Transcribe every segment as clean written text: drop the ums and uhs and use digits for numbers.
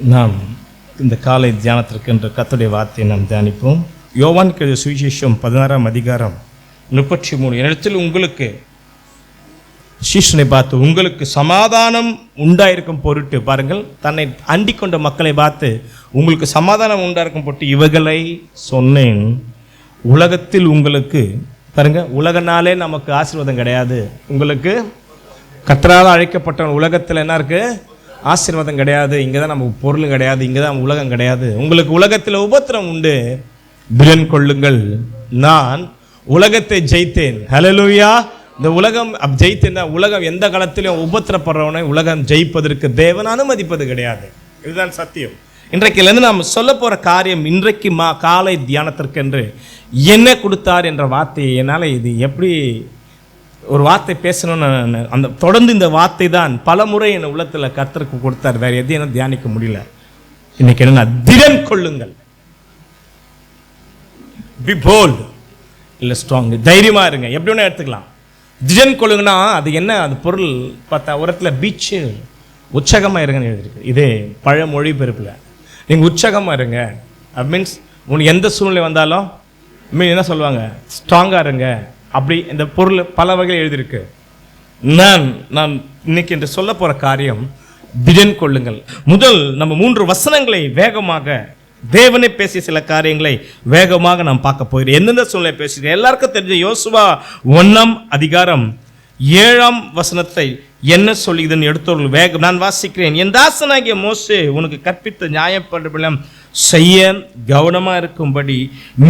நாம் இந்த காலை தியானத்திற்கு என்ற கர்த்தருடைய வார்த்தையை நாம் தியானிப்போம். யோவான் எழுதிய சுவிசேஷம் 16ஆம் அதிகாரம் 33. இடத்தில் உங்களுக்கு சீஷனை பார்த்து உங்களுக்கு சமாதானம் உண்டாயிருக்கும் பொருட்டு, பாருங்கள், தன்னை அண்டிக் கொண்ட மக்களை பார்த்து உங்களுக்கு சமாதானம் உண்டாயிருக்கும் பொருட்டு இவைகளை சொன்னேன். உலகத்தில் உங்களுக்கு, பாருங்க, உலகனாலே நமக்கு ஆசீர்வாதம் கிடையாது. உங்களுக்கு கர்த்தரால் அழைக்கப்பட்ட உலகத்தில் என்ன இருக்கு? ஆசீர்வாதம் கிடையாது. இங்கே தான் நமக்கு பொருள் கிடையாது. இங்கே தான் உலகம் கிடையாது. உங்களுக்கு உலகத்தில் உபத்திரம் உண்டு, திடன் கொள்ளுங்கள், நான் உலகத்தை ஜெயித்தேன். ஹல்லேலூயா. இந்த உலகம் ஜெயித்தேன். உலகம் எந்த காலத்திலும் உபத்திரப்படுறவனை உலகம் ஜெயிப்பதற்கு தேவன் அனுமதிப்பது கிடையாது. இதுதான் சத்தியம். இன்றைக்கிலிருந்து நாம் சொல்ல போகிற காரியம், இன்றைக்கு காலை தியானத்திற்கு என்று என்ன கொடுத்தார் என்ற வார்த்தையை என்னால் இது எப்படி ஒரு வார்த்தை பேசணும்னு அந்த தொடர்ந்து இந்த வார்த்தை தான் பல முறை என் உள்ளத்தில் கர்த்தருக்கு கொடுத்தார். வேறு எதையும் என்ன தியானிக்க முடியல. இன்னைக்கு என்னன்னா, திடன் கொள்ளுங்கள், பி போல்ட், இல்லை ஸ்ட்ராங், தைரியமாக இருங்க. எப்படி ஒன்று எடுத்துக்கலாம். திடன் கொள்ளுங்கன்னா அது என்ன? அது பொருள் பார்த்தா உரத்தில் பீச்சு உற்சாகமாக இருங்கன்னு எழுதிருக்கு. இதே பழ மொழி பெருப்பில் நீங்கள் உற்சாகமாக இருங்க. அது மீன்ஸ் உங்களுக்கு எந்த சூழ்நிலை வந்தாலும் என்ன சொல்லுவாங்க? ஸ்ட்ராங்காக இருங்க. அப்படி இந்த பொருள் பல வகையில் எழுதியிருக்கு. நான் இன்னைக்கு என்று சொல்ல போகிற காரியம் திடன் கொள்ளுங்கள். முதல் நம்ம 3 வசனங்களை வேகமாக, தேவனை பேசிய சில காரியங்களை வேகமாக நாம் பார்க்க போகிறோம். எந்தெந்த சூழ்நிலை பேசுகிறேன் எல்லாருக்கும் தெரிஞ்ச யோசுவா 1ஆம் அதிகாரம் 7ஆம் வசனத்தை என்ன சொல்லுகிறதுன்னு எடுத்தவர்கள் வேகம் நான் வாசிக்கிறேன். என் தாசனாகிய மோசே உனக்கு கற்பித்த நியாயப்பிரமாணம் செய்ய கவனமாக இருக்கும்படி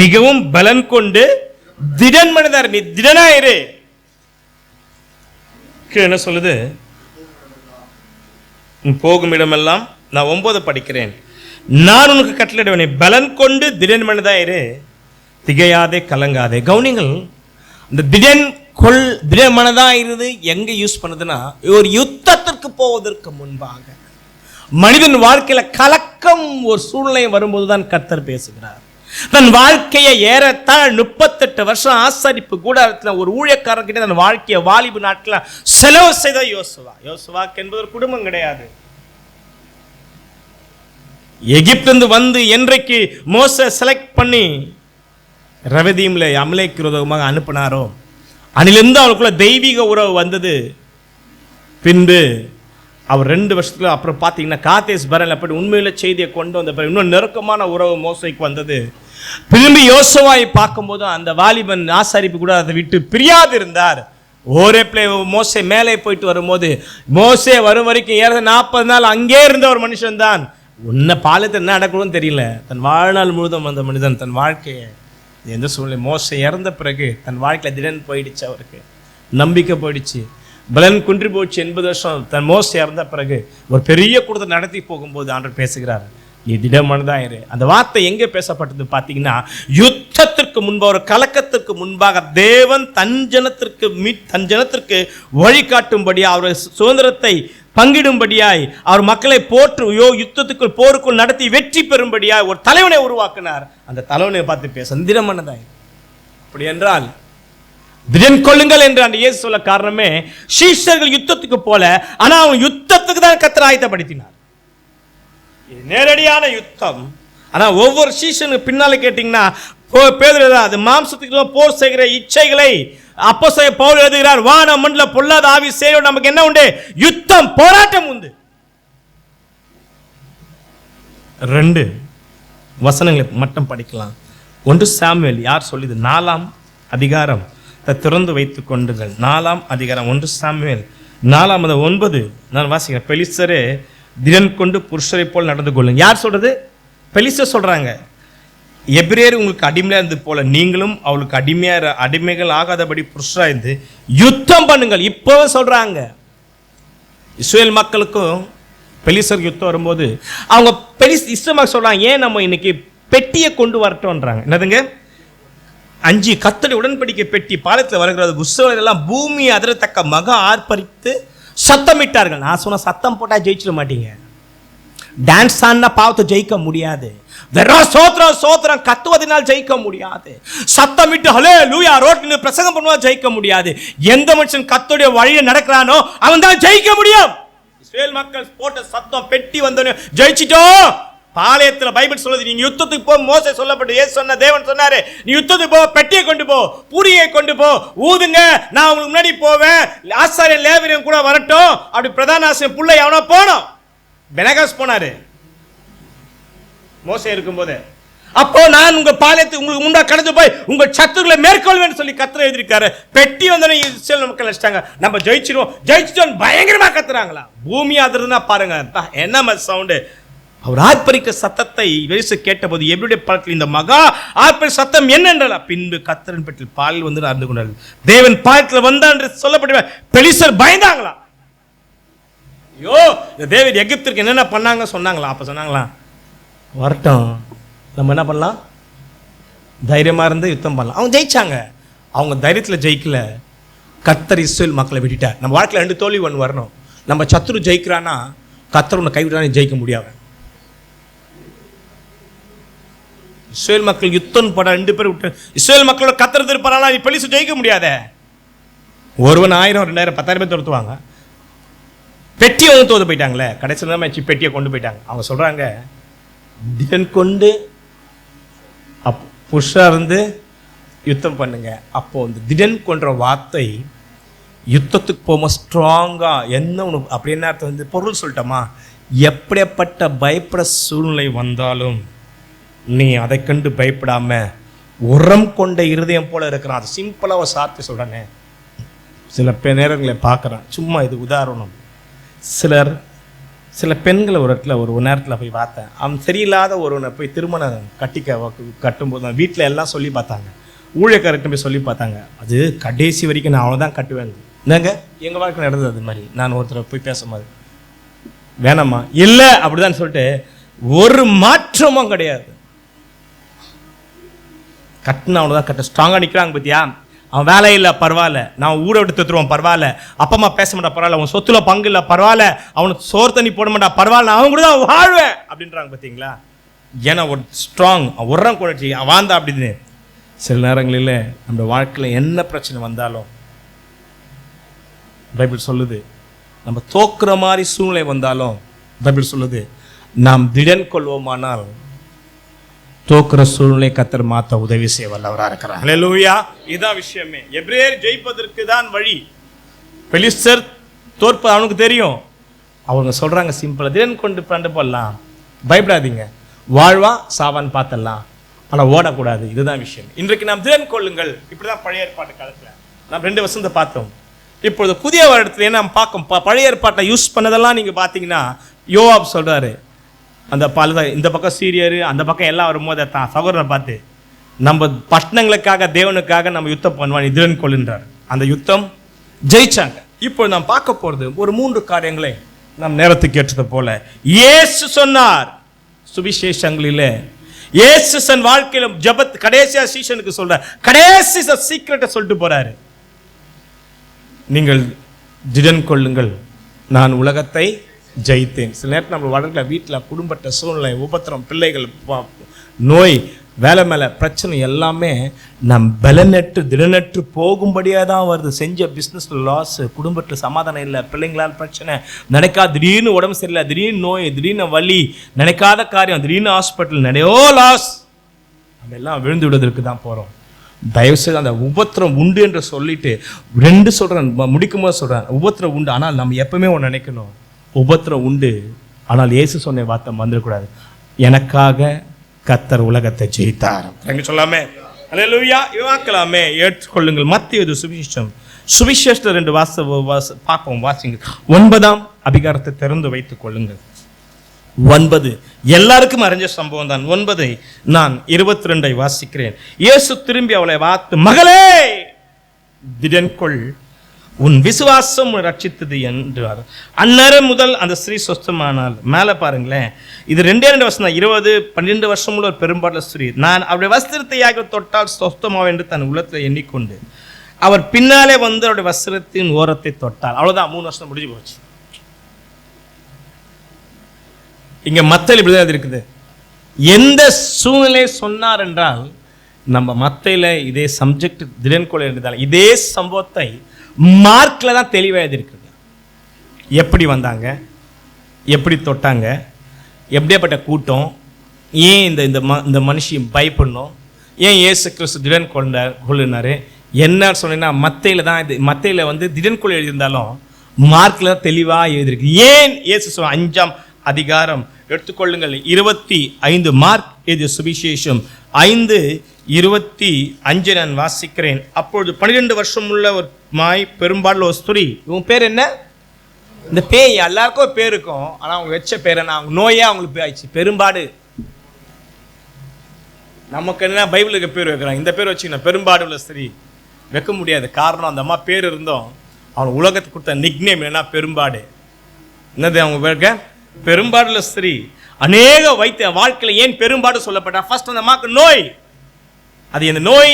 மிகவும் பலன் கொண்டு திடன் மனிதர், நீ திடனாயிரு. என்ன சொல்லுது? போகும் இடமெல்லாம், நான் 9 படிக்கிறேன். நான் உனக்கு கட்டளையிடுவேன், பலன் கொண்டு திடன் மனிதாயிரு, திகையாதே கலங்காதே. கவனிங்கள், இந்த திடன் மனதாயிருது எங்க யூஸ் பண்ணுதுன்னா, ஒரு யுத்தத்திற்கு போவதற்கு முன்பாக மனிதன் வாழ்க்கையில கலக்கம் ஒரு சூழ்நிலை வரும்போது தான் கர்த்தர் பேசுகிறார். தன் வாழ்க்கையை ஏறத்தாழ் 38 வருஷம் ஆசரிப்பு கூடாரத்தில் ஒரு ஊழியக்காரர்கிட்ட தன் வாழ்க்கையை வாலிபு நாட்கள் செலவு செய்த யோசுவாக்கு என்பது ஒரு குடும்பம் கிடையாது. எகிப்திலிருந்து வந்து என்றைக்கு மோசே செலக்ட் பண்ணி ரவதீம்ல அமலேக்கு விரோதமாக அனுப்பினாரோ, அன்னிலிருந்து அவளுக்குள்ள தெய்வீக உறவு வந்தது. பின்பு அவர் 2 வருஷத்துல அப்புறம் பார்த்தீங்கன்னா காதேஸ் பர்னேல் அப்படி உண்மையில செய்தியை கொண்டு வந்த பிறகு இன்னும் நெருக்கமான உறவு மோசேக்கு வந்தது. திரும்பி யோசுவாவை பார்க்கும்போது அந்த வாலிபன் ஆசாரிப்பு கூட அதை விட்டு பிரியாது இருந்தார். ஒரே மோசே மேலே போயிட்டு வரும்போது, மோசே வரும் வரைக்கும் 40 நாள் அங்கே இருந்த ஒரு மனுஷன் தான். உன்னை பாலத்தை என்ன நடக்கணும்னு தெரியல. தன் வாழ்நாள் முழுதும் அந்த மனிதன் தன் வாழ்க்கையை எந்த சூழ்நிலை, மோசே இறந்த பிறகு தன் வாழ்க்கையில் திடன் போயிடுச்சு, அவருக்கு நம்பிக்கை போயிடுச்சு, பலன் குன்றி போச்சு. 80 வருஷம் தன் மோசே இறந்த பிறகு ஒரு பெரிய கூட்டத்தை நடத்தி போகும்போது ஆண்டவர் பேசுகிறார், நீ திடமனதாயிரு. அந்த வார்த்தை எங்கே பேசப்பட்டது பார்த்தீங்கன்னா, யுத்தத்திற்கு முன்பாக, ஒரு கலக்கத்திற்கு முன்பாக தேவன் தன் ஜனத்திற்கு வழிகாட்டும்படியா, அவர் சுதந்திரத்தை பங்கிடும்படியாய், அவர் மக்களை யுத்தத்துக்குள் போருக்குள் நடத்தி வெற்றி பெறும்படியாய் ஒரு தலைவனை உருவாக்கினார். அந்த தலைவனை பார்த்து பேச திடமனதாயிரு. அப்படி என்றால் திடன் கொள்ளுங்கள் என்று அந்த இயேசு சொல்ல காரணமே, சீஷர்கள் யுத்தத்துக்கு போல, ஆனா அவன் யுத்தத்துக்கு தான் கர்த்தர் ஆயத்தப்படுத்தினார். நேரடியான யுத்தம். ஆனா ஒவ்வொரு சீஷனுக்கு பின்னால கேட்டீங்கன்னா, பேதுரு அது மாம்சத்துக்கு போர் செய்கிற இச்சைகளை அப்போஸ்தலன் பவுல் எழுதுகிறார், வான மண்டல பொல்லாத ஆவி சேரும், நமக்கு என்ன உண்டு? யுத்தம், போராட்டம் உண்டு. 2 வசனங்களை மட்டும் படிக்கலாம். 1 சாமுவேல் யார் சொல்லிது? 4ஆம் அதிகாரம் திறந்து வைத்துக் கொண்டுங்கள். 4ஆம் அதிகாரம் 1 சாமுவேல் 4ஆம் 9 நான் வாசிக்கிறேன். பெலிஸ்தரே திடன் கொண்டு புருஷரை போல் நடந்து கொள்ளுங்க. யார் சொல்றது? பெலிஸ்தர் சொல்றாங்க. எபிரேயர் உங்களுக்கு அடிமையா இருந்து போல நீங்களும் அவளுக்கு அடிமைகள் ஆகாதபடி புருஷரா இருந்து யுத்தம் பண்ணுங்கள். இப்போ சொல்றாங்க இஸ்ரேல் மக்களுக்கும் பெலிஸ்தர் யுத்தம் வரும்போது அவங்க இஸ்ரேல் சொல்றாங்க, ஏன் நம்ம இன்னைக்கு பெட்டியை கொண்டு வரட்டோன்றாங்க. என்னதுங்க? 5 கர்த்தருடைய உடன்படிக்கை பெட்டி பாலத்தில் வருகிறது. புஸ்தகம் எல்லாம் பூமி அதிரத்தக்க மக ஆர்ப்பரித்து சத்தமிட்டார்கள். நான் சொன்ன சத்தம் போட்டா ஜெயிச்சிட மாட்டீங்க. டான்ஸ் ஆனா பாவத்தை ஜெயிக்க முடியாது. வெறும் சோத்திரம் கத்துவதனால் ஜெயிக்க முடியாது. சத்தமிட்டு ஹல்லேலூயா ரோட்ல பிரசங்கம் பண்ணுவா ஜெயிக்க முடியாது. எந்த மனுஷன் கர்த்தருடைய வழியை நடக்கிறானோ அவன் தான் ஜெயிக்க முடியும். இஸ்ரவேல் மக்கள் போட்ட சத்தம், பெட்டி வந்தோடனே ஜெயிச்சிட்டோம். பாளையத்துல பைபிள் சொல்லுது, நீங்க யுத்தத்துக்கு போ. மோசே சொல்லப்பட்டு ஏசு சொன்ன தேவன் சொன்னாரு, நீ யுத்தத்துக்கு போ, பெட்டியை கொண்டு போ, பூரியை கொண்டு போ, ஊதுங்க, நான் உங்களுக்கு முன்னாடி போவேன், ஆசாரியன் லேவியன் கூட வரட்டும். அப்படி பிரதான ஆசாரியன் புள்ளை அவனா போனோம். பெனகாஸ் போனாரு மோசே இருக்கும்போது. அப்போ நான் உங்க பாளையத்துக்கு உங்களுக்கு முன்னா கடந்து போய் உங்க சத்துருக்களை மேற்கொள்வேன்னு சொல்லி கர்த்தர் எழுதியிருக்காரு. பெட்டி வந்தோடனே இஸ்ரவேல் மக்கள் நினைச்சிட்டாங்க நம்ம ஜெயிச்சிட்டோம் பயங்கரமா கத்துறாங்களா. பூமி அதிர்னா பாருங்க என்ன சவுண்டு. அவர் ஆர்ப்பரிக்க சத்தத்தை வெளிசு கேட்டபோது எவ்ரிடே பழத்தில் இந்த மகா ஆர்ப்பரி சத்தம் என்னென்றா, பின்பு கர்த்தரின் பெட்டில் பாலில் வந்து அறிந்து கொண்டார்கள். தேவன் பாலத்தில் வந்தான் என்று சொல்லப்பட்ட பெலிஸ்தர் பயந்தாங்களா. ஐயோ, இந்த தேவன் எகிப்திற்கு என்னென்ன பண்ணாங்க சொன்னாங்களா. அப்ப சொன்னாங்களா, வரட்டும், நம்ம என்ன பண்ணலாம், தைரியமா இருந்து யுத்தம் பண்ணலாம். அவங்க ஜெயிச்சாங்க. அவங்க தைரியத்தில் ஜெயிக்கல, கர்த்தர் இஸ்ரவேல் மக்களை விட்டுட்டார். நம்ம வாழ்க்கையில் 2 தோல்வி ஒன்று வரணும். நம்ம சத்துரு ஜெயிக்கிறான்னா கர்த்தர் உன்னை கைவிட்டானே ஜெயிக்க முடியாது. இஸ்ரவேல் மக்கள் யுத்தம் பட 2 பேர் விட்டு இஸ்ரவேல் மக்களோட கர்த்தர் திருப்பாரா, நீ பெலிஸ்து ஜெயிக்க முடியாத. ஒருவன் 1000 2000 10,000 பேர் துரத்துவாங்க. பெட்டியை வந்து தோது போயிட்டாங்களே, கடைசி மேட்ச் பெட்டியை கொண்டு போயிட்டாங்க. அவங்க சொல்றாங்க, திடன் கொண்டு புஷா இருந்து யுத்தம் பண்ணுங்க. அப்போ இந்த திடன் கொன்ற வார்த்தை யுத்தத்துக்கு போகும்போது ஸ்ட்ராங்கா என்ன ஒன்று அப்படி என்ன அர்த்தம் வந்து பொருள் சொல்லிட்டோமா, எப்படிப்பட்ட பயப்பட சூழ்நிலை வந்தாலும் நீ அதை கண்டு பயப்படாம உரம் கொண்ட இருதயம் போல இருக்கிறான். அது சிம்பிளா ஒரு சார்த்தி சொல்றேனே. சில நேரங்களை பார்க்குறேன், சும்மா இது உதாரணம். சில பெண்களை ஒரு இடத்துல ஒரு நேரத்தில் போய் பார்த்தேன். அவன் சரியில்லாத ஒருவனை போய் திருமணம் கட்டும்போது வீட்டில் எல்லாம் சொல்லி பார்த்தாங்க, ஊழியக்காரர்கிட்ட போய் சொல்லி பார்த்தாங்க. அது கடைசி வரைக்கும் நான் அவனை தான் கட்டுவேன். என்னங்க எங்கள் வாழ்க்கை நடந்தது அது மாதிரி. நான் ஒருத்தரை போய் பேசும்போது வேணாம்மா இல்லை அப்படிதான் சொல்லிட்டு ஒரு மாற்றமும் கிடையாது. கட்டின அவனை தான் கட்ட ஸ்ட்ராங்காக நிற்கிறாங்க பத்தியா. அவன் வேலை இல்லை பரவாயில்ல, நான் ஊரை விட்டு தத்துருவான் பரவாயில்ல, அப்பா அம்மா பேச மாட்டா பரவாயில்ல, அவன் சொத்துல பங்கு இல்லை பரவாயில்ல, அவனுக்கு சோறு தண்ணி போட மாட்டா பரவாயில்ல, அவன் கூட தான் வாழ்வேன் அப்படின்றாங்க பார்த்தீங்களா. ஏன்னா ஒரு ஸ்ட்ராங் உரம் குழச்சி வாழ்ந்தா அப்படின்னு. சில நேரங்களில் நம்ம வாழ்க்கையில் என்ன பிரச்சனை வந்தாலும் பைபிள் சொல்லுது, நம்ம தோக்குற மாதிரி சூழ்நிலை வந்தாலும் பைபிள் சொல்லுது, நாம் திடன் கொள்வோமானால் தோக்குற சூழ்நிலை கர்த்தர் மாத்த உதவி செய்ய வல்லவராக இருக்கிறார். ஹல்லேலூயா. இதான் விஷயமே. எபிரேயர் ஜெயிப்பதற்கு தான் வழி. பெலிஸ்தர் தோற்பது அவனுக்கு தெரியும். அவங்க சொல்றாங்க சிம்பிளா, திடன் கொண்டு பண்ண போடலாம், பயப்படாதீங்க, வாழ்வா சாவான்னு பார்த்தலாம், ஆனால் ஓடக்கூடாது. இதுதான் விஷயம். இன்றைக்கு நாம் திடன் கொள்ளுங்கள். இப்படிதான் பழைய ஏற்பாட்டு காலத்தில் நாம் 2 வருஷத்தை பார்த்தோம். இப்பொழுது புதிய வருடத்துல நாம் பார்க்கும் பழைய ஏற்பாட்டை யூஸ் பண்ணதெல்லாம் நீங்க பார்த்தீங்கன்னா, யோவாப் சொல்றாரு, அந்த இந்த பக்கம் சீரியரு அந்த பக்கம் எல்லாம் வரும்போது தான் சகோதரனை பார்த்து நம்ம பட்டணங்களுக்காக தேவனுக்காக நம்ம யுத்தம் பண்ணுவான், திடன் கொள்ளுன்றார். அந்த யுத்தம் ஜெயிச்சாங்க. இப்போ நாம் பார்க்க போறது ஒரு 3 காரியங்களை நாம் நேரத்துக்கு ஏற்றது போல இயேசு சொன்னார் சுவிசேஷங்களிலே. இயேசு தன் வாழ்க்கையில ஜெபத் கடைசியா சீஷனுக்கு சொல்ற கடைசி சீக்ரெட்டை சொல்லிட்டு போறாரு, நீங்கள் திடன் கொள்ளுங்கள், நான் உலகத்தை ஜெயித்தேன். சில நேரத்தில் நம்ம வளர்க்கல வீட்டில் குடும்பத்தை சூழ்நிலை உபத்திரம் பிள்ளைகள் நோய் வேலை மேலே பிரச்சனை எல்லாமே நம் பலனற்று திடனற்று போகும்படியாக தான் வருது. செஞ்ச பிஸ்னஸில் லாஸ், குடும்பத்தில் சமாதானம் இல்லை, பிள்ளைங்களால் பிரச்சனை, நினைக்காத திடீர்னு உடம்பு சரியில்லை, திடீர்னு நோய், திடீர்னு வலி, நினைக்காத காரியம், திடீர்னு ஹாஸ்பிட்டல், நிறையோ லாஸ், நம்ம எல்லாம் விழுந்து விடுவதற்கு தான் போகிறோம். தயவுசெய்து அந்த உபத்திரம் உண்டு என்று சொல்லிட்டு 2 சொல்கிறேன், முடிக்கும் போது சொல்கிறேன், உபத்திரம் உண்டு. ஆனால் நம்ம எப்பவுமே ஒன்று நினைக்கணும், உபத்திரம் உண்டு, ஆனால் இயேசு சொன்ன வார்த்தை வந்துடக்கூடாது, எனக்காக கர்த்தர் உலகத்தை ஜெயித்தார். எங்க சொல்லாமே அல்லேலூயா. வாக்கலாமே ஏற்றுக்கொள்ளுங்கள். மத்தேயு சுவிசேஷத்தில் 2 பார்ப்போம், வாசிங்க. 9ஆம் அதிகாரத்தை திறந்து வைத்துக் கொள்ளுங்கள். 9 எல்லாருக்கும் அறிஞ்ச சம்பவம் தான். 9 நான் 22 வாசிக்கிறேன். இயேசு திரும்பி அவளை பார்த்து, மகளே திடன் கொள், உன் விசுவாசம் ரட்சித்தது என்றார். அந்நேரம் முதல் அந்த ஸ்திரீ சொஸ்தமானாள். மேலே பாருங்களேன், இது 2 வருஷம் தான். 12 வருஷம் உள்ள ஒரு பெரும்பாடு ஸ்திரீ, நான் அவருடைய வஸ்திரத்தை தொட்டால் சொஸ்தமாவ என்று தன் உள்ளத்தில் எண்ணிக்கொண்டு அவர் பின்னாலே வந்து அவருடைய வஸ்திரத்தின் ஓரத்தை தொட்டாள். அவ்வளவுதான், 3 வருஷம் முடிஞ்சு போச்சு. இங்க மத்தேயுல இப்படிதான் இருக்குது. எந்த சூழ்நிலை சொன்னார் என்றால், நம்ம மத்தேயுல இதே சப்ஜெக்ட் திடன் கொள் என்றால் இதே சம்பவத்தை மார்க்ல தான் தெளிவாக இருக்குது. எப்படி வந்தாங்க, எப்படி தொட்டாங்க, எப்படியாப்பட்ட கூட்டம், ஏன் இந்த மனுஷி பயப்படணும், ஏன் இயேசு கிறிஸ்து திடன் கொள்ளினார் என்ன சொன்னீங்கன்னா, மத்தையில் வந்து திடன் கொள் எழுதியிருந்தாலும் மார்க்கில் தெளிவாக எழுதியிருக்கு. ஏன் இயேசு 5ஆம் அதிகாரம் எடுத்துக்கொள்ளுங்கள், 25 மார்க் எழுதிய சுவிசேஷம் 5:25 நான் வாசிக்கிறேன். அப்பொழுது 12 வருஷம் உள்ள ஒரு பெரும்பாலும் ஒரு ஸ்திரீ, இவங்க பேர் என்ன? இந்த பேய் எல்லாருக்கும் பேர் இருக்கும், ஆனால் அவங்க வச்ச பேர் என்ன? அவங்க நோயே அவங்களுக்கு பேர் ஆயிடுச்சு, பெரும்பாடு. நமக்கு என்ன பைபிளுக்கு பேர் வைக்கிறாங்க, இந்த பேர் வச்சுக்கணும், பெரும்பாடு உள்ள ஸ்திரீ வைக்க முடியாது. காரணம் அந்த அம்மா பேர் இருந்தோம், அவங்க உலகத்துக்கு கொடுத்த நிக்னேம் என்னன்னா பெரும்பாடு. என்னது அவங்க பேருக்க? பெரும்பாடுள்ள ஸ்திரீ. அநேக வைத்திய வாழ்க்கையில் ஏன் பெரும்பாடு சொல்லப்பட்டா? ஃபர்ஸ்ட் அந்த அம்மாவுக்கு நோய். அது இந்த நோய்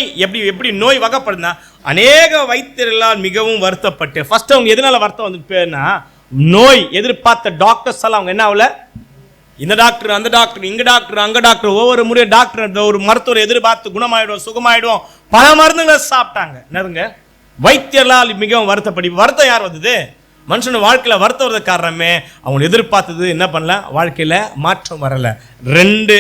எப்படி நோய் வகைப்படுதுன்னா, அநேக வைத்தியர்களால் மிகவும் வருத்தப்பட்டு. ஃபர்ஸ்ட் அவங்க எதனால வருத்தம் வந்து பேர்னா, நோய் எதிர்பார்த்த டாக்டர்ஸ் எல்லாம் அவங்க என்ன ஆகல, இந்த டாக்டர் அந்த டாக்டர் இங்க டாக்டர் அங்க டாக்டர், ஒவ்வொரு முறையும் டாக்டர் ஒரு மருத்துவர் எதிர்பார்த்து குணமாயிடும் சுகமாயிடும் பல மருந்துகளை சாப்பிட்டாங்க. என்னதுங்க? வைத்தியர்களால் மிகவும் வருத்தப்படி. வருத்தம் யார் வந்தது? மனுஷன் வாழ்க்கையில் வருத்தம் வர்றது காரணமே அவங்க எதிர்பார்த்தது என்ன பண்ணல, வாழ்க்கையில் மாற்றம் வரல. 2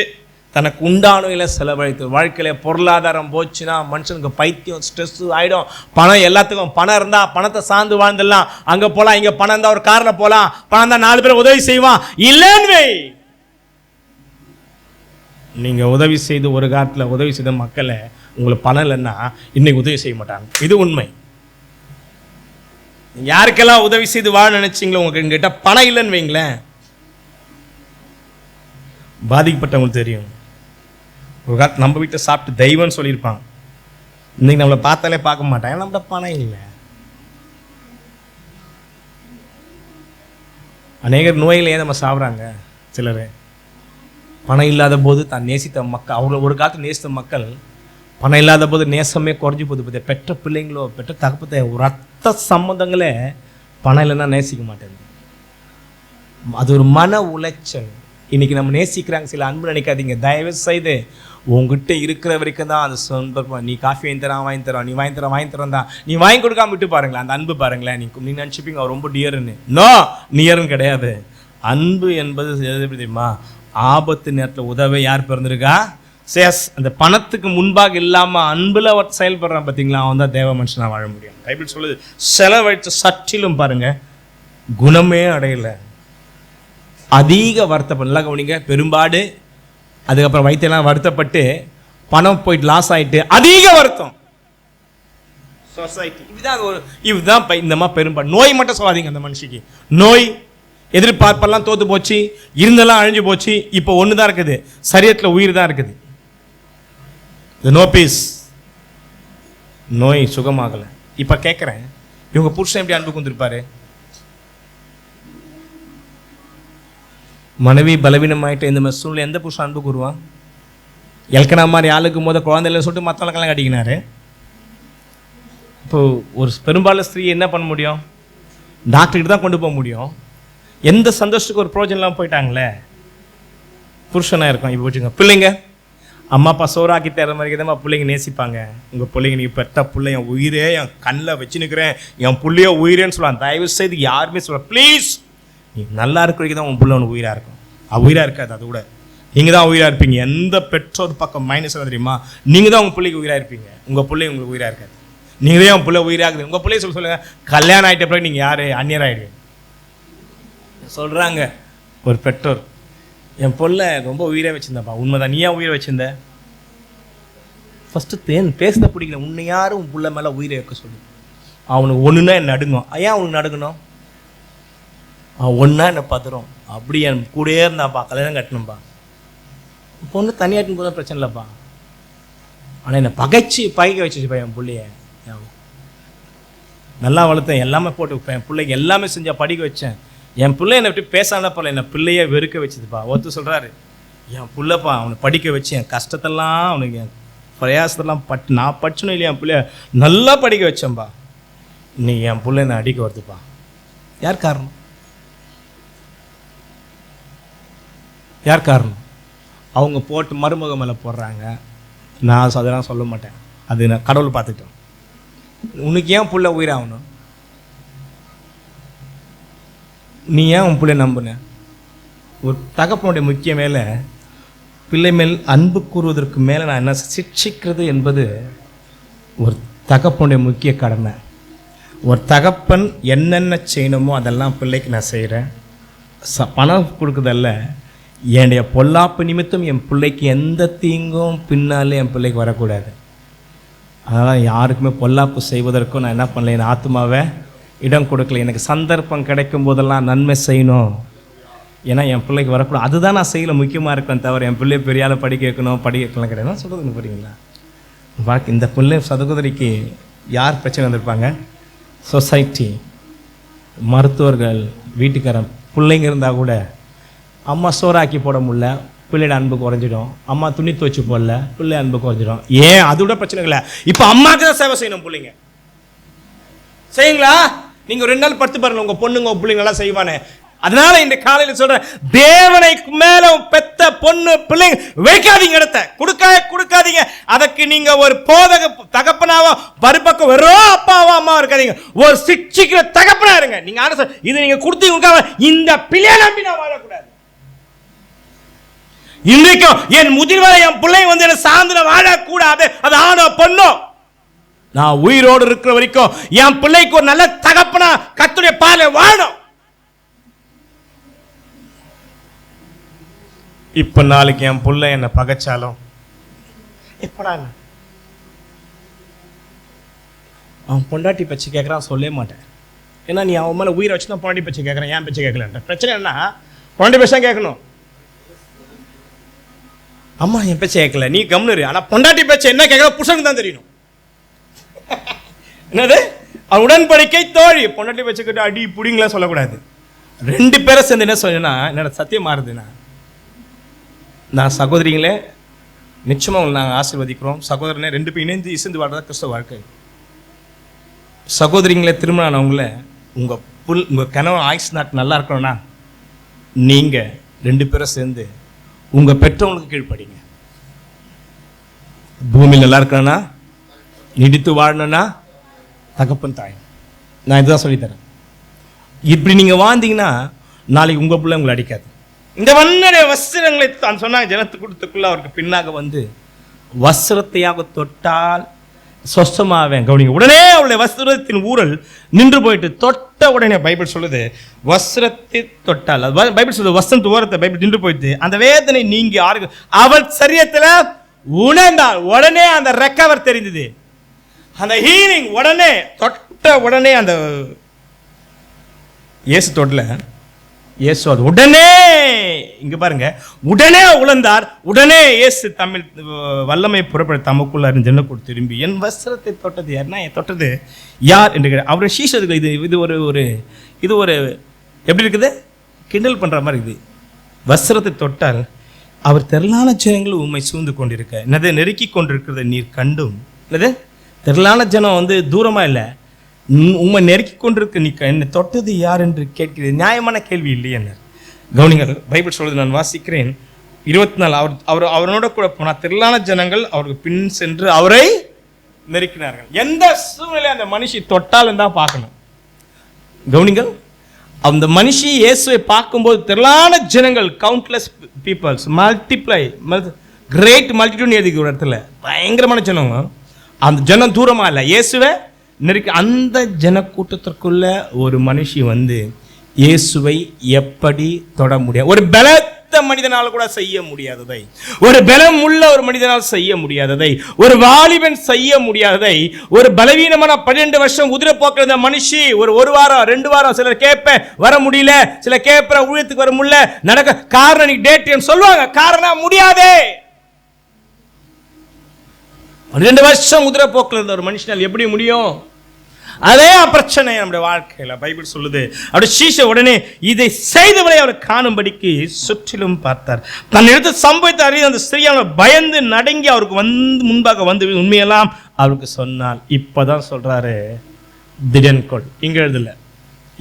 தனக்கு உண்டானவையில செலவழித்து. வாழ்க்கையில் பொருளாதாரம் போச்சுன்னா மனுஷனுக்கு பைத்தியம், ஸ்ட்ரெஸ் ஆகிடும். பணம் எல்லாத்துக்கும், பணம் இருந்தால் பணத்தை சார்ந்து வாழ்ந்துடலாம், அங்கே போகலாம், இங்கே பணம் இருந்தால் ஒரு காரில் போகலாம், பணம் தான் 4 பேர் உதவி செய்வான். இல்லைன்னு நீங்கள் உதவி செய்து ஒரு காலத்தில் உதவி செய்த மக்களை உங்களுக்கு பணம் இல்லைன்னா இன்னைக்கு உதவி செய்ய மாட்டாங்க. இது உண்மை. யாருக்கெல்லாம் உதவி செய்து வாழ நினைச்சிங்களோ உங்களுக்கு கிட்ட பணம் இல்லைன்னு வைங்களேன், பாதிக்கப்பட்டவங்களுக்கு தெரியும். ஒரு காலத்து நம்ம வீட்டை சாப்பிட்டு தெய்வம்னு சொல்லியிருப்பாங்க, இன்னைக்கு நம்மளை பார்த்தாலே பார்க்க மாட்டாங்க, நம்மகிட்ட பணம் இல்லை. அநேகர் நோயிலேயே நம்ம சாப்பிட்றாங்க. சிலர் பணம் இல்லாத போது தான் நேசித்த மக்கள், அவங்க ஒரு காலத்தில் நேசித்த மக்கள் பணம் இல்லாத போது நேசமே குறைஞ்சி போது. பற்றிய பெற்ற பிள்ளைங்களோ பெற்ற தகப்பத்தை ஒரு ரத்த சம்பந்தங்களே பணம் இல்லைன்னா நேசிக்க மாட்டேங்குது. அது ஒரு மன உளைச்சல். இன்னைக்கு நம்ம நேசிக்கிறாங்க, சில அன்பு நினைக்காதீங்க தயவு செய்து. உங்ககிட்ட இருக்கிற வரைக்கும் தான் அது சொந்தம். நீ காஃபி வாங்கி தரான் வாங்கி தரோம், நீ வாங்கி தரோம் தான், நீ வாங்கி கொடுக்காம விட்டு பாருங்களேன், அந்த அன்பு பாருங்களேன். நீ நினச்சிப்பீங்க அவர் ரொம்ப டியர்னு. நோ, நியர்னு கிடையாது. அன்பு என்பது எது தெரியுமா? ஆபத்து நேரத்தில் உதவ யார் பிறந்திருக்கா? அந்த பணத்துக்கு முன்பாக இல்லாமல் அன்புல செயல்படுறான் பார்த்தீங்களா, அவன் தான் தேவ மனுஷனா வாழ முடியும். பைபிள் சொல்லுது, செலவழித்த சற்றிலும் பாருங்க குணமே அடையல, அதிக வருத்தப்படலாம். கவனிங்க, பெரும்பாடு, அதுக்கப்புறம் வைத்தியெல்லாம் வருத்தப்பட்டு பணம் போயிட்டு லாஸ் ஆயிட்டு அதிக வருத்தம். சொசைட்டி இதுதான் இந்த மாதிரி பெரும்பாடு. நோய் மட்டும் சொல்லாதீங்க, அந்த மனுஷிக்கு நோய் எதிர்பார்ப்பெல்லாம் தோத்து போச்சு, இருந்தெல்லாம் அழிஞ்சு போச்சு, இப்போ ஒன்று தான் இருக்குது, சரீரத்தில் உயிர் தான் இருக்குது. நோ பீஸ், நோய் சுகமாகலை. இப்போ கேட்குறேன், இவங்க புருஷன் எப்படி அன்பு கொண்டிருப்பாரு? மனைவி பலவீனமாயிட்டு இந்த மாதிரி சூழ்நிலை எந்த புருஷன் அன்பு கூறுவான்? எல்கனா மாதிரி ஆளுக்கும் போது குழந்தைல சொல்லிட்டு மற்றவங்களுக்கெல்லாம் கட்டிக்கினாரு. இப்போ ஒரு பெரும்பாலும் ஸ்திரீ என்ன பண்ண முடியும்? டாக்டர்கிட்ட தான் கொண்டு போக முடியும். எந்த சந்தோஷத்துக்கு ஒரு ப்ரோஜனம் இல்லாமல் போயிட்டாங்களே. புருஷனாக இருக்கும். இப்போ வச்சுங்க, பிள்ளைங்க அம்மா அப்பா சோறாக்கி தர மாதிரி தான் பிள்ளைங்க நேசிப்பாங்க. உங்கள் பிள்ளைங்க நீங்கள் பெற்ற பிள்ளை என் உயிரே, என் கண்ணில் வச்சு நிற்கிறேன், என் பிள்ளையோ உயிரேன்னு சொல்லுவாங்க. தயவு செய்து யாருமே சொல்ல ப்ளீஸ், நீ நல்லா இருக்கிற வரைக்கும் தான் உன் பிள்ளை உனக்கு உயிராக இருக்கும். உயிராக இருக்காது, அது கூட நீங்கள் தான் உயிராக இருப்பீங்க. எந்த பெற்றோர் பக்கம் மைனஸ் தெரியுமா? நீங்கள் தான் உங்கள் பிள்ளைக்கு உயிராக இருப்பீங்க, உங்கள் பிள்ளை உங்களுக்கு உயிராக இருக்காது. நீங்கள் தான் உன் பிள்ளை உயிராகுது. உங்கள் பிள்ளைய சொல்லுங்கள், கல்யாணம் ஆகிட்ட பிறகு நீங்கள் யார் அந்நியராகிடுவீங்க சொல்கிறாங்க ஒரு பெற்றோர். என் பொண்ணை ரொம்ப உயிராக வச்சுருந்தப்பா. உண்மைதான், நீ ஏன் உயிரை வச்சுருந்த? ஃபஸ்ட்டு பேசுத பிடிக்கல. உன்னை யாரும் உன் பிள்ளை மேலே உயிரை வைக்க சொல்லு. அவனுக்கு ஒன்றுனா என்ன நடுங்கும். ஏன் அவனுக்கு நடுங்கணும்? அவன் ஒன்றா என்னை பதறும். அப்படி என் கூடயே இருந்தாப்பா, கல்யாணம் கட்டணும்ப்பா. பொண்ணு தனியாட்டின் போதும் பிரச்சனை இல்லைப்பா, ஆனால் என்னை பகைக்க வச்சுப்பா என் பிள்ளைய. நல்லா வளர்த்தேன், எல்லாமே போட்டு வைப்பேன், என் பிள்ளைக்கு எல்லாமே செஞ்சா படிக்க வச்சேன். என் பிள்ளை என்னை விட்டு பேசாத போல என்னை பிள்ளைய வெறுக்க வச்சுதுப்பா. ஒருத்தர் சொல்கிறாரு, என் பிள்ளைப்பா அவனை படிக்க வச்சு என் கஷ்டத்தெல்லாம் அவனுக்கு என் பிரயாசத்தெல்லாம் நான் படிச்சனும் இல்லையா, என் பிள்ளைய நல்லா படிக்க வச்சேன்ப்பா. நீ என் பிள்ளை என்னை அடிக்க வருதுப்பா. யார் காரணம்? யார் காரணம்? அவங்க போட்டு மருமக மேலே போடுறாங்க. நான் அதெல்லாம் சொல்ல மாட்டேன், அது நான் கடவுள் பார்த்துட்டேன். உனக்கு ஏன் புள்ள உயிராகணும்? நீ ஏன் உன் பிள்ளை நம்புன? ஒரு தகப்பனுடைய முக்கிய மேலே பிள்ளை மேல் அன்பு கூறுவதற்கு மேலே நான் என்ன சிக்ஷிக்கிறது என்பது ஒரு தகப்பனுடைய முக்கிய கடமை. ஒரு தகப்பன் என்னென்ன செய்யணுமோ அதெல்லாம் பிள்ளைக்கு நான் செய்கிறேன். பணம் கொடுக்குறதல்ல, என்னுடைய பொல்லாப்பு நிமித்தம் என் பிள்ளைக்கு எந்த தீங்கும் பின்னாலே என் பிள்ளைக்கு வரக்கூடாது. அதனால் யாருக்குமே பொல்லாப்பு செய்வதற்கும் நான் என்ன பண்ணல, என் ஆத்மாவை இடம் கொடுக்கல. எனக்கு சந்தர்ப்பம் கிடைக்கும் போதெல்லாம் நன்மை செய்யணும், ஏன்னா என் பிள்ளைக்கு வரக்கூடாது. அதுதான் நான் செய்யல முக்கியமாக இருக்கேன் தவிர என் பிள்ளை பெரிய ஆளை படிக்க வைக்கணும், படிக்க வைக்கலாம் கிடையாது. சொல்லுறது புரியுங்களா? வாழ்க்கை இந்த பிள்ளை சகோதரிக்கு யார் பிரச்சனை வந்திருப்பாங்க? சொசைட்டி, மருத்துவர்கள், வீட்டுக்காரன். பிள்ளைங்க இருந்தால் கூட அம்மா சோறாக்கி போட முடியல, பிள்ளையோட அன்பு குறைஞ்சிடும். அம்மா துணி துவச்சி போடல, பிள்ளை அன்பு குறைஞ்சிடும். ஏன் அதோட பிரச்சனை இல்லை, இப்போ அம்மாவுக்கு தான் சேவை செய்யணும். பிள்ளைங்க செய்யுங்களா? நீங்கள் 2 நாள் படுத்து பாருங்க, உங்கள் பொண்ணுங்க பிள்ளைங்களாம் செய்வானே. அதனால இந்த காலையில் சொல்றேன், தேவனை மேல பெத்த பொண்ணு பிள்ளைங்க வைக்காதீங்க, இடத்த கொடுக்காதீங்க. அதற்கு நீங்க ஒரு போதக தகப்பனாவோ மறுபக்கம் வெறும் அப்பாவோ அம்மா இருக்காதீங்க, ஒரு சிக்ஷிக்கிற தகப்பனா இருங்க. நீங்க இது நீங்க கொடுத்தீங்க, இந்த பிள்ளைய நம்பி நான் வாழக்கூடாது. இன்றைக்கும் என் முதிர்வரை என் பிள்ளைங்க வந்து என்ன சார்ந்து வாழக்கூடாது. அது ஆணோ பொண்ணோ, நான் உயிரோடு இருக்கிற வரைக்கும் என் பிள்ளைக்கு ஒரு நல்ல தகப்பனா கர்த்தருடைய பாலை வாழணும். இப்ப நாளைக்கு என் புள்ள என்ன பகைச்சாலும் எப்படா அவன் பொண்டாட்டி பேச்சு கேட்கறான் சொல்லவே மாட்டேன். ஏன்னா நீ அவன் மேல உயிரை வச்சு தான் பொண்டாட்டி பேச்சு கேட்கறான், ஏன் பேச்சு கேட்கல. பிரச்சனை என்ன, பொண்டாட்டி பேச்சு தான் கேட்கணும். அம்மா என் பேச்சு கேட்கல, நீ கம்னு. ஆனா பொண்டாட்டி பேச்சு என்ன கேட்கல புருஷனுக்கு தான் தெரியணும். என்னது அவன் உடன்படிக்கை தோழி, பொண்டாட்டி பேச்சு கிட்ட அடி புடிங்களா சொல்லக்கூடாது. 2 பேரை சேர்ந்து என்ன சொன்னா என்னோட சத்தியம் மாறுதுன்னா, நான் சகோதரிங்களே நிச்சயமாக உங்களை நாங்கள் ஆசீர்வதிக்கிறோம். சகோதரனே 2 பேரும் இணைந்து இசைந்து வாழ்றதா கிறிஸ்தவ வாழ்க்கை. சகோதரிங்களே திருமணம் ஆனவங்கள உங்கள் கணவன் ஆயுஷ் நாட்டு நல்லா இருக்கணும்னா நீங்கள் 2 பேரும் சேர்ந்து உங்கள் பெற்றவங்களுக்கு கீழ்ப்படிங்க. பூமியில் நல்லா இருக்கணும்னா, நீடித்து வாழணும்னா தகப்பன் தாய். நான் இதுதான் சொல்லித்தரேன். இப்படி நீங்கள் வாழ்ந்தீங்கன்னா நாளைக்கு உங்கள் பிள்ளை உங்களை அடிக்காது. இந்த வண்ணடைய வஸ்திரங்களை தான் சொன்னாங்க ஜனத்துக்கு கொடுத்துக்குள்ள அவருக்கு பின்னாக வந்து வஸ்திரத்தையாக தொட்டால் சொஸ்தமாவேன். கவனிங்க, உடனே அவளுடைய வஸ்திரத்தின் ஊரல் நின்று போயிட்டு தொட்ட உடனே பைபிள் சொல்லுது வஸ்திரத்தை தொட்டால், பைபிள் சொல்லுது வஸ்திரத்து ஓரத்தை பைபிள் நின்று போயிட்டு அந்த வேதனை நீங்கி அவள் சரீரத்தில் உணர்ந்தால் உடனே அந்த ரெக்கவர் தெரிந்தது, அந்த ஹீலிங் உடனே தொட்ட உடனே அந்த இயேசு தொட்டல, இயேசு அது உடனே இங்க பாருங்க, உடனே உழந்தார். உடனே இயேசு தமிழ் வல்லமை புறப்பட தமக்குள்ள அறிஞ்சன கூட திரும்பி என் வஸ்திரத்தை தொட்டது யாருன்னா, தொட்டது யார் என்று அவருடைய சீஷர்கள் இது ஒரு எப்படி இருக்குது, கிண்டல் பண்ற மாதிரி இருக்குது. வஸ்திரத்தை தொட்டால் அவர் திரளான ஜனங்கள் உண்மை சூழ்ந்து கொண்டிருக்க, என்னது நெருக்கி கொண்டிருக்கிறத நீர் கண்டும், என்னது திரளான ஜனம் வந்து தூரமா இல்லை, உண்மை நெருக்கி கொண்டிருக்க, நீ என்னை தொட்டது யார் என்று கேட்கிறது நியாயமான கேள்வி இல்லை என்ன. கவனிங்கள், பைபிள் சொல்றது நான் வாசிக்கிறேன் 24. அவரோட கூட போனா திரளான ஜனங்கள் அவருக்கு பின் சென்று அவரை நெருக்கினார்கள். எந்த சூழ்நிலை அந்த மனுஷி தொட்டாலும் தான் பார்க்கணும். கவனிங்கள், அந்த மனுஷி இயேசுவை பார்க்கும்போது திரளான ஜனங்கள், கவுண்ட்லெஸ் பீப்புள்ஸ், கிரேட் மல்டிடியூட் எழுதிக்க ஒரு இடத்துல பயங்கரமான ஜனங்க. அந்த ஜனம் தூரமா இல்லை, இயேசுவை நெருக்கி. அந்த ஜன கூட்டத்திற்குள்ள ஒரு மனுஷி வந்து இயேசுவை எப்படி தொட முடியாது? ஒரு பலத்த மனிதனால் கூட செய்ய முடியாததை, ஒரு பலம் உள்ள ஒரு மனிதனால் செய்ய முடியாததை, ஒரு வாலிபன் செய்ய முடியாததை, ஒரு பலவீனமான 12 வருஷம் உதிர போக்குற மனுஷி ஒரு வாரம் 2 வாரம், சிலர் கேட்ப வர முடியல, சில கேட்ப ஊழியத்துக்கு வர முடியல, நடக்க காரணம் டேட் சொல்லுவாங்க, காரணம் முடியாதே. 2 வருஷம் உதிர போக்குல இருந்த ஒரு மனுஷனால் எப்படி முடியும்? அதே பிரச்சனை நம்முடைய வாழ்க்கையில் பைபிள் சொல்லுது. அவருடைய சீஷ உடனே இதை செய்தவரை அவர் காணும்படிக்கு சுற்றிலும் பார்த்தார். தன் எடுத்து சம்பவத்தை அறிந்து அந்த ஸ்திரீயான பயந்து நடுங்கி அவருக்கு முன்பாக வந்து உண்மையெல்லாம் அவருக்கு சொன்னால். இப்பதான் சொல்றாரு திடன்கொள். இங்க எழுதல,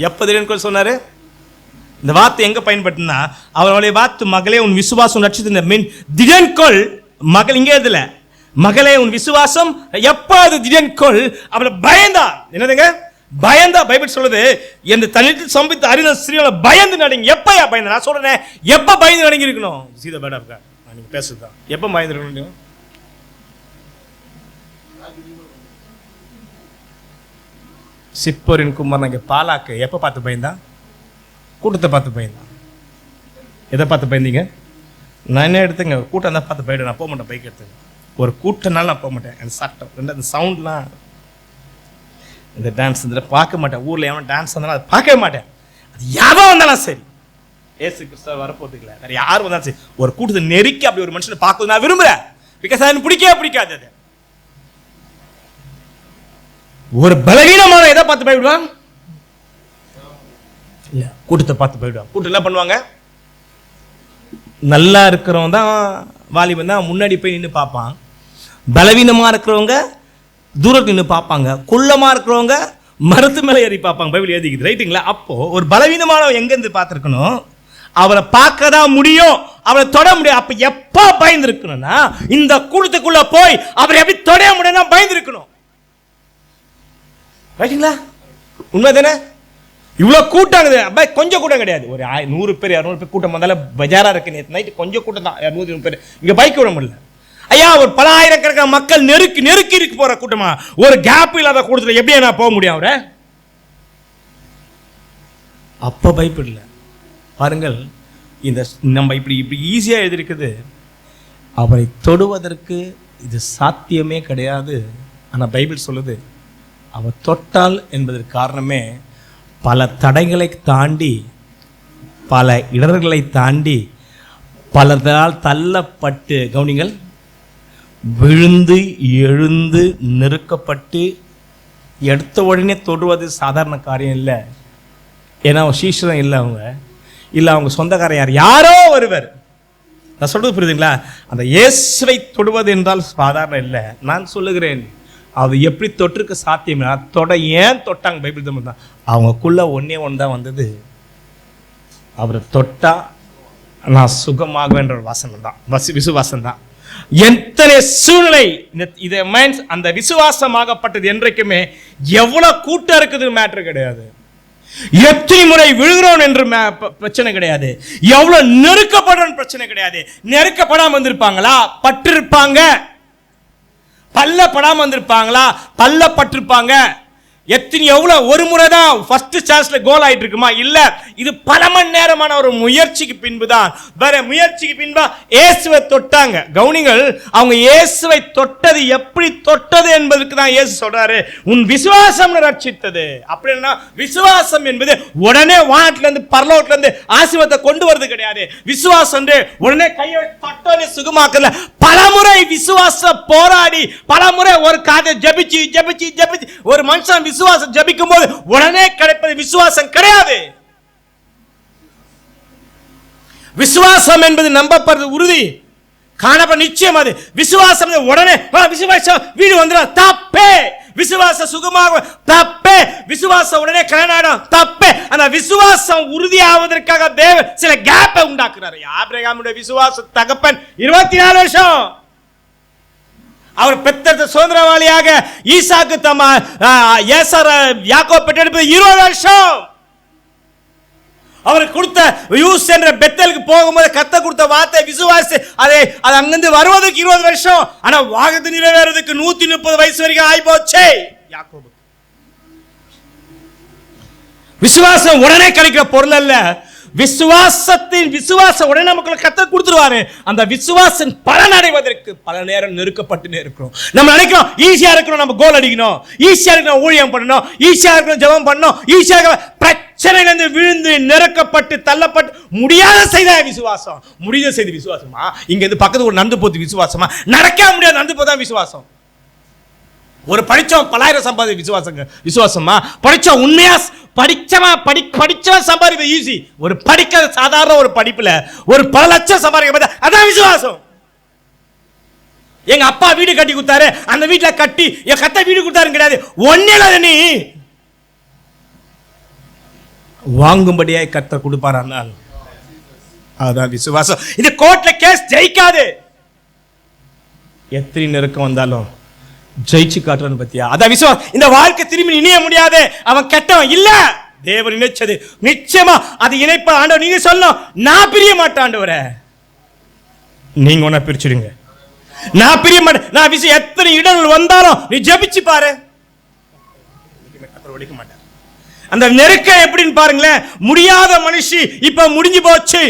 எப்ப திடன்கொள் சொன்னாரு? இந்த வார்த்தை எங்க பயன்படுத்தினா அவருடைய வார்த்தை மகளே உன் விசுவாசம் ரட்சித்து மீன் திடன்கொள் மகள். இங்க எழுதல மகளே உன் விசுவாசம் எப்போது திடன்கொள். அவளை பயந்தா, என்னதுங்க பயந்தா. பைபிள் சொல்லுது, என் தன்னிடத்தில் சம்பித்து அறிந்த ஸ்திரீகளை பயந்து நடுங்க. எப்பயா பயந்து? நான் சொல்றேன், எப்ப பயந்து நடுங்கி இருக்கணும்? சீதா பேடா நீங்க பேசுதான் எப்ப பயந்து இருக்கணும்? சிப்பரின் குமார் நாங்க பாலாக்கு எப்ப பார்த்து பயந்தா? கூட்டத்தை பார்த்து பயந்தான். எதை பார்த்து பயந்தீங்க? நான் என்ன எடுத்துங்க, கூட்டம் தான் பார்த்து போயிடு. நான் போக மாட்டேன், பைக் எடுத்துங்க. ஒரு கூட்டம்னாலும் நான் போக மாட்டேன். அந்த சட்டம் அந்த சவுண்ட்லாம், இந்த டான்ஸ் இதில் பார்க்க மாட்டேன். ஊரில் எவன் டான்ஸ் வந்தாலும் அதை பார்க்கவே மாட்டேன். அது யாரும் வந்தாலும் சரி, ஏசு கிறிஸ்துவ வரப்போதுக்கல, வேற யாரும் வந்தாலும் சரி, ஒரு கூட்டத்தை நெருக்கி அப்படி ஒரு மனுஷனை பார்க்கறது நான் விரும்புகிறேன். பிகாஸ் எனக்கு பிடிக்காது. அது ஒரு பலவீனமான எதை பார்த்து போயிடுவான்? இல்ல, கூட்டத்தை பார்த்து போயிடுவான். கூட்டம் என்ன பண்ணுவாங்க? நல்லா இருக்கிறவங்க தான், வாலிபன் தான் முன்னாடி போய் நின்று பார்ப்பான். பலவீனமா இருக்கிறவங்க தூரத்தில் நின்று பார்ப்பாங்க. குள்ளமா இருக்கிறவங்க மரத்து மேலே ஏறி பார்ப்பாங்க. பைபிள் எழுதிக்குது, ரைட்டுங்களா? அப்போ ஒரு பலவீனமானவன் எங்கேருந்து பார்த்துருக்கணும்? அவரை பார்க்க தான் முடியும், அவரை தொட முடியும். அப்ப எப்ப பயந்து இருக்கணும்னா, இந்த கூட்டத்துக்குள்ள போய் அவரை எப்படி தொட முடியும் பயந்துருக்கணும். ரைட்டுங்களா? உண்மை தானே? இவ்வளவு கூட்டம் கொஞ்சம் கூட்டம் கிடையாது. ஒரு 100 பேர் 200 பேர் கூட்டம் வந்தாலும் பஜாரா இருக்கு. நேற்று நைட்டு கொஞ்சம் கூட்டம் தான், 100 பேர். இங்க பைக் விட முடியல ஐயா. ஒரு பல ஆயிரக்கணக்கான மக்கள் நெருக்கி இருக்கு போற கூட்டமா, ஒரு கேப் இல்லாத கூட்டத்தில் எப்படி நான் போக முடியும்? அவரை அப்ப பயப்படல. பாருங்கள், இந்த நம்ம இப்படி ஈஸியா எழுதிருக்குது. அவரை தொடுவதற்கு இது சாத்தியமே கிடையாது. ஆனா பைபிள் சொல்லுது, அவர் தொட்டால் என்பதற்கு காரணமே பல தடைகளை தாண்டி, பல இடர்களை தாண்டி, பலரால் தள்ளப்பட்டு, கவனிங்கள், விழுந்து எழுந்து நெருக்கப்பட்டு எடுத்த உடனே தொடுவது சாதாரண காரியம் இல்லை. ஏன்னா அவங்க சீஷரம் இல்லை, அவங்க சொந்தக்காரன் யாரோ ஒருவர். நான் சொல்றது புரியுதுங்களா? அந்த இயேசுவை தொடுவது என்றால் சாதாரண இல்லை. நான் சொல்லுகிறேன், அது எப்படி தொற்றுக்கு சாத்தியம்? ஏன் தொட்டாங்க? பைபிள் தமிழ் தான். அவங்களுக்குள்ள ஒன்னே ஒன்று தான் வந்தது, அவரை தொட்டா நான் சுகமாகுவேன்ற ஒரு வாசனம் தான், விசுவாசம் தான். எத்தனை சூழ்நிலை இதை மீன்ஸ் அந்த விசுவாசமாகப்பட்டது என்றைக்குமே எவ்வளவு கூட்டம் இருக்குது மேட்டர் கிடையாது. எத்தனை முறை விழுகிறோம் என்று பிரச்சனை கிடையாது. எவ்வளவு நெருக்கப்படுறோம் பிரச்சனை கிடையாது. நெருக்கப்படாம வந்திருப்பாங்களா? பட்டிருப்பாங்க. பல்லப்படாம வந்திருப்பாங்களா? பல்லப்பட்டிருப்பாங்க. எவ்வளவு ஒரு முறை தான் ஃபர்ஸ்ட் சான்ஸ்ல கோல் ஆயிட்டு இருக்குமா? இல்ல, இது பல மணி நேரமான ஒரு முயற்சிக்கு பின்புதான். வேற முயற்சிக்கு பின்பா இயேசுவை தொட்டாங்க. கவுனிகள், அவங்க இயேசுவை தொட்டது எப்படி தொட்டது என்பதற்கு தான் இயேசு சொல்றாரு, உன் விசுவாசம் ரட்சித்தது. அப்படின்னா விசுவாசம் என்பது உடனே வானத்துல இருந்து பரலோகத்துல இருந்து ஆசீர்வாதத்தை கொண்டு வருது கிடையாது. விசுவாசம் உடனே கையை தொட்டோனே சுகமாக்கல. பலமுறை விசுவாச போராடி, பலமுறை ஒரு காதை ஜபிச்சு ஒரு மனுஷன் விசுவாசம் ஜபிக்கும் போது உடனே கிடைப்பது விசுவாசம் கிடையாது. விசுவாசம் என்பது நம்பப்படுறது உறுதி, காணப்பட நிச்சயம். அது விசுவாசம் உடனே விசுவாசம் வீடு வந்துடும், தப்பே. விசுவாச சுகமாக தப்பே. விசுவாசம் உடனே கல்யாணம் தப்பே. அந்த விசுவாசம் உறுதியாவதற்காக தேவன் சில கேப்பை உண்டாக்குறாரு. ஆபிரகாமுடைய விசுவாச தகப்பன் 24 வருஷம் அவர் பெற்ற சுதந்திரவாளியாக ஈசாக்கு யாக்கோபு பெற்றெடுப்பது 20 வருஷம். அவர் கொடுத்த யூஸ் என்ற பெத்தலுக்கு போகும்போது கத்த கொடுத்த வார்த்தை விசுவாசி, அது அங்கிருந்து வருவதற்கு 20 வருஷம். ஆனா வாக்குத்தத்தம் நிறைவேறதுக்கு 130 வயசு வரைக்கும் ஆகி போச்சு யாக்கோபு. விசுவாசம் உடனே கிடைக்கிற பொருள் அல்ல. விசுவாசம் உடனே நமக்கு கத்த கொடுத்துருவாரு. அந்த விசுவாசம் பலன் அடைவதற்கு பல நேரம் நெருக்கப்பட்டு இருக்கிறோம். நம்ம நினைக்கிறோம் ஈஸியா இருக்கணும், நம்ம கோல் அடிக்கணும், ஈஸியா இருக்கணும், ஊழியம் பண்ணணும், ஈஸியா இருக்கணும், ஜெபம் பண்ணணும், ஈஸியா பிரச்சனையிலிருந்து விழுந்து நெருக்கப்பட்டு தள்ளப்பட்டு முடியாத செய்த விசுவாசம். முடியாத செய்த விசுவாசமா? இங்க இருந்து பக்கத்து ஒரு நடந்து போது விசுவாசமா? நடக்க முடியாது, நடந்து போதான் விசுவாசம். ஒரு படிச்சவன் 10,000 சம்பாதி விசுவாசமா? படிச்சவன் உண்மையா படிச்சவன் சம்பாதிப்பது ஈஸி. ஒரு படிக்காத சாதாரண ஒரு படிப்புல ஒரு பல லட்சம் சம்பாதிக்க அதான் விசுவாசம். எங்க அப்பா வீடு கட்டி கொடுத்தாரு, அந்த வீட்டுல கட்டி என் கத்த வீடு கொடுத்தாரு கிடையாது. ஒன்னே நீ வாங்கும்படியாய் கத்த கொடுப்பாரு, அதான் விசுவாசம். இது கோர்ட்ல கேஸ் ஜெயிக்காது. எத்தனை நெருக்கம் வந்தாலும் ஜெயிச்சு காட்டுறான்னு பத்தியா? அதான் விசுவாசம். இந்த வாழ்க்கை திரும்பி இணைய முடியாது, அவன் கெட்டவன் இல்ல, தேவன் இணைச்சது நிச்சயமா அது இணைப்ப. ஆண்டவர் நீங்க சொல்லணும், நான் பிரிய மாட்டேன் ஆண்டவரே, நீங்க ஒன்னா பிரிச்சுடுங்க, நான் பிரிய மாட்டேன். நான் விஷயம் எத்தனை இடங்கள் வந்தாலும் நீ ஜெபிச்சு பாரு, ஒழிக்க மாட்டேன். அந்த நெருக்கம் எப்படின்னு பாருங்களேன். முடியாத மனுஷி இப்ப முடிஞ்சு போச்சு.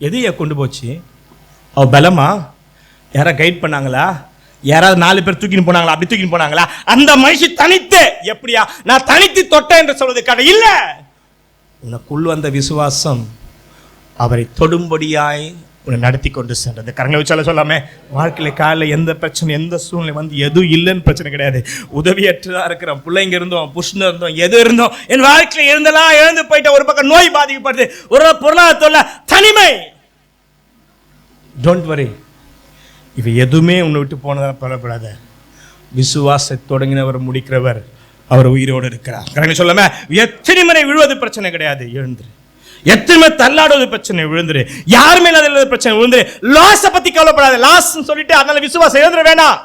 எதைய கொண்டு போச்சு? அவ பலமா? யாரா கைட் பண்ணாங்களா? யாராவது 4 பேர் தூக்கின்னு போனாங்களா? அப்படி தூக்கின்னு போனாங்களா? அந்த மனுஷி தனித்து, எப்படியா நான் தனித்து தொட்டேன் என்று சொல்வது கடை இல்ல, உனக்குள் வந்த விசுவாசம் அவரை தொடும்படியாய் உன்னை நடத்தி கொண்டு சென்றது. கரங்களை வச்சால சொல்லாமே, வாழ்க்கையில காலையில் எந்த பிரச்சனை எந்த சூழ்நிலை வந்து எதுவும் இல்லைன்னு பிரச்சனை கிடையாது. உதவியற்றதா இருக்கிறோம், பிள்ளைங்க இருந்தோம், புருஷன் இருந்தோம், எது இருந்தோம், என் வாழ்க்கையில இருந்தெல்லாம் இழந்து போயிட்ட. ஒரு பக்கம் நோய் பாதிக்கப்படுது, ஒரு பொருளாதாரத்தோட தனிமை. டோன்ட் வரி, இவ எதுவுமே உன்னை விட்டு போனதா பரவப்படாத. விசுவாச தொடங்கினவர் முடிக்கிறவர், அவர் உயிரோடு இருக்கிறார். கரங்களை சொல்லாம, எத்தனை முறை விழுவது பிரச்சனை கிடையாது, எழுந்துரு. எத்தனை தள்ளாடுவது பிரச்சனை, விழுந்துரு. யாருமே இல்லாத பிரச்சனை, விழுந்துரு. லாஸை பத்தி கவலைப்படாத. லாஸ் சொல்லிட்டு அதனால விசுவாசம் எழுந்துட வேணாம்,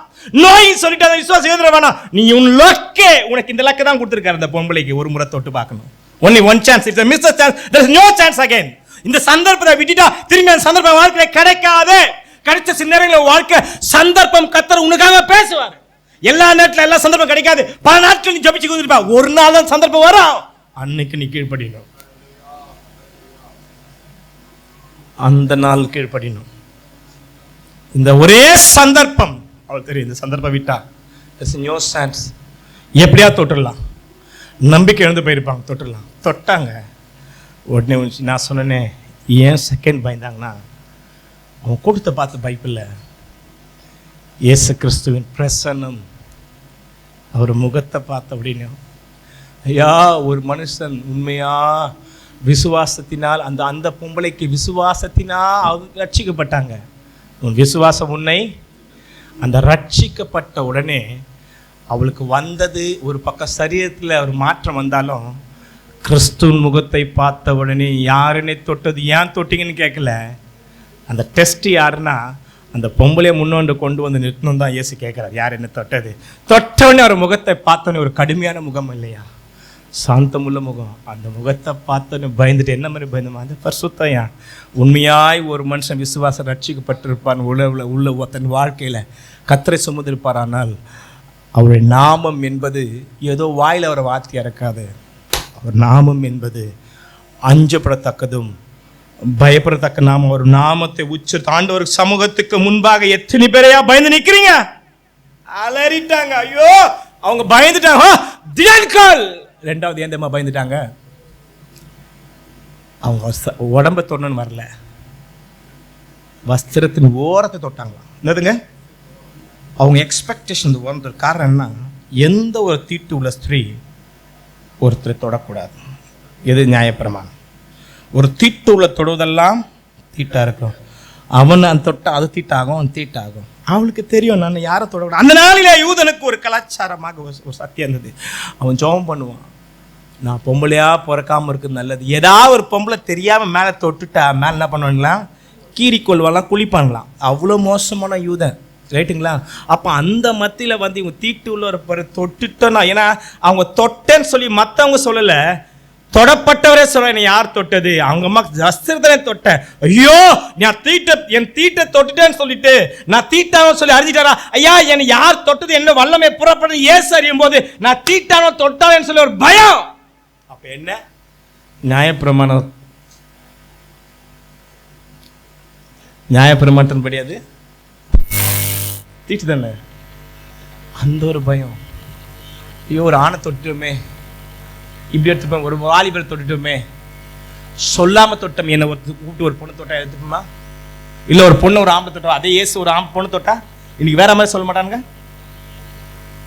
நோய் சொல்லிட்டு அந்த விசுவாசம் எழுந்துட வேணாம். நீ உன் லக்கே, உனக்கு இந்த லக்கை தான் கொடுத்துருக்காரு அந்த பொம்பளைக்கு. ஒரு முறை தொட்டு பார்க்கணும், only one chance, it's a miss a chance, there is no chance again. இந்த சந்தர்ப்பத்தை விட்டுட்டா திரும்பி அந்த சந்தர்ப்பம் வாழ்க்கையில கிடைக்காது. கிடைச்ச சில நேரங்களில் வாழ்க்கை சந்தர்ப்பம் கத்தர் உனக்காக பேசுவார். எல்லா நேரத்துல எல்லா சந்தர்ப்பம் கிடைக்காது. பல நாட்கள் நீ ஜபிச்சு கொடுத்துருப்பா, ஒரு நாள் தான் சந்தர்ப்பம் வரும், அன்னைக்கு நீ கீழ்ப்படியணும், அந்த நாள் கீழ்ப்படியணும். இந்த ஒரே சந்தர்ப்பம் அவள் தெரியும். இந்த சந்தர்ப்பம் விட்டா எப்படியா தொட்டுடலாம், நம்பிக்கை எழுந்து போயிருப்பாங்க, தொட்டுடலாம். தொட்டாங்க உடனே நான் சொன்னேனே, ஏன் செகண்ட் பயந்தாங்கன்னா, அவன் கூட்டத்தை பார்த்து பைபிள்ல இயேசு கிறிஸ்துவின் பிரசன்னம், அவர் முகத்தை பார்த்த அப்படின்னு. ஐயா, ஒரு மனுஷன் உண்மையா விசுவாசத்தினால், அந்த அந்த பொம்பளைக்கு விசுவாசத்தினால் அவங்க ரட்சிக்கப்பட்டாங்க. உன் விசுவாசம் உன்னை, அந்த ரட்சிக்கப்பட்ட உடனே அவளுக்கு வந்தது ஒரு பக்கம் சரீரத்தில் ஒரு மாற்றம் வந்தாலும், கிறிஸ்துவின் முகத்தை பார்த்த உடனே யாருன்னே தொட்டது, ஏன் தொட்டிங்கன்னு கேட்கல. அந்த டெஸ்ட் யாருன்னா, அந்த பொம்பளையை முன்னோண்டு கொண்டு வந்து நிறுத்தணும் தான் இயேசு கேட்குறாரு. யார் என்ன தொட்டது? தொட்டவனே ஒரு முகத்தை பார்த்தோன்னே, ஒரு கடுமையான முகம் இல்லையா, சாந்தமுள்ள முகம். அந்த முகத்தை பார்த்தோன்னு பயந்துட்டு, என்ன மாதிரி பயந்துமா, அந்த பரிசுத்தையா. உண்மையாய் ஒரு மனுஷன் விசுவாசம் ரட்சிக்கப்பட்டிருப்பான், உள்ள தன் வாழ்க்கையில் கத்தரை சுமந்திருப்பார். ஆனால் அவருடைய நாமம் என்பது ஏதோ வாயில் அவரை வார்த்தையாக இருக்காது. அவர் நாமம் என்பது அஞ்சப்படத்தக்கதும் பயப்படத்தக்க நாமம். ஒரு நாமத்தை உச்சரித்து ஆண்டவர் சமூகத்துக்கு முன்பாக எத்தனை பேரையா பயந்து நிற்கிறீங்க? அலறிட்டாங்க, ஐயோ அவங்க பயந்துட்டாங்க. ரெண்டாவது ஏன் தெரியுமா பயந்துட்டாங்க? அவங்க உடம்ப தொடணும்னு வரல, வஸ்திரத்தின் ஓரத்தை தொட்டாங்களா. என்னதுங்க? அவங்க எக்ஸ்பெக்டேஷன் வந்த காரணம் என்ன? எந்த ஒரு தீட்டு உள்ள ஸ்திரீ ஒருத்தரை தொடக்கூடாது. எது நியாயப்பிரமாணம்? ஒரு தீட்டு உள்ள தொடுவதெல்லாம் தீட்டா இருக்கும். அவன் தொட்டா அது தீட்டாகும், அவன் தீட்டாகும். அவளுக்கு தெரியும் நான் யாரை தொடக்கூடாது. அந்த நாளில யூதனுக்கு ஒரு கலாச்சாரமாக ஒரு சத்தியம் இருந்தது. அவன் ஜெபம் பண்ணுவான், நான் பொம்பளையா பிறக்காம இருக்குது நல்லது. ஏதாவது ஒரு பொம்பளை தெரியாம மேலே தொட்டுட்டா மேலே என்ன பண்ணுவாங்களாம், கீறி கொள்வாங்களாம், குளிப்பாங்களாம். அவ்வளோ மோசமான யூதன், ரைட்டுங்களா? அப்போ அந்த மத்தியில் வந்து இவங்க தீட்டு உள்ள ஒரு தொட்டுட்டோன்னா, ஏன்னா அவங்க தொட்டேன்னு சொல்லி மற்றவங்க சொல்லலை, தொடப்பட்டவரே சொல்ல, என்னை யார் தொட்டது? அவங்க அம்மா வஸ்திரத்திலே தொட்டேன். ஐயோ நான் என் தீட்டை தொட்டுட்டேன்னு சொல்லிட்டு நான் தீட்டானோ சொல்லி அறிஞ்சிட்டாரா? ஐயா என்னை யார் தொட்டது? என்ன வல்லமை புறப்பட்டது ஏசு அறியும் போது நான் தீட்டானோ தொட்டாலேன்னு சொல்லி ஒரு பயம். அப்ப என்ன நியாயப்பிரமாணம்? நியாயப்பிரமாணத்தின் படி அது தீட்டு தானே. அந்த ஒரு பயம், ஐயோ ஒரு ஆணை தொட்டுமே, இப்படி எடுத்துப்போம், ஒரு வாலிபரை தொட்டுட்டோமே, சொல்லாம தொட்டம். என்ன கூப்பிட்டு ஒரு பொண்ணு தொட்டா எடுத்துப்போமா? இல்லை ஒரு பொண்ணு ஒரு ஆம்பளை தொட்டா, அதே ஏசு ஒரு பொண்ணு தொட்டா இன்னைக்கு வேற மாதிரி சொல்ல மாட்டானுங்க.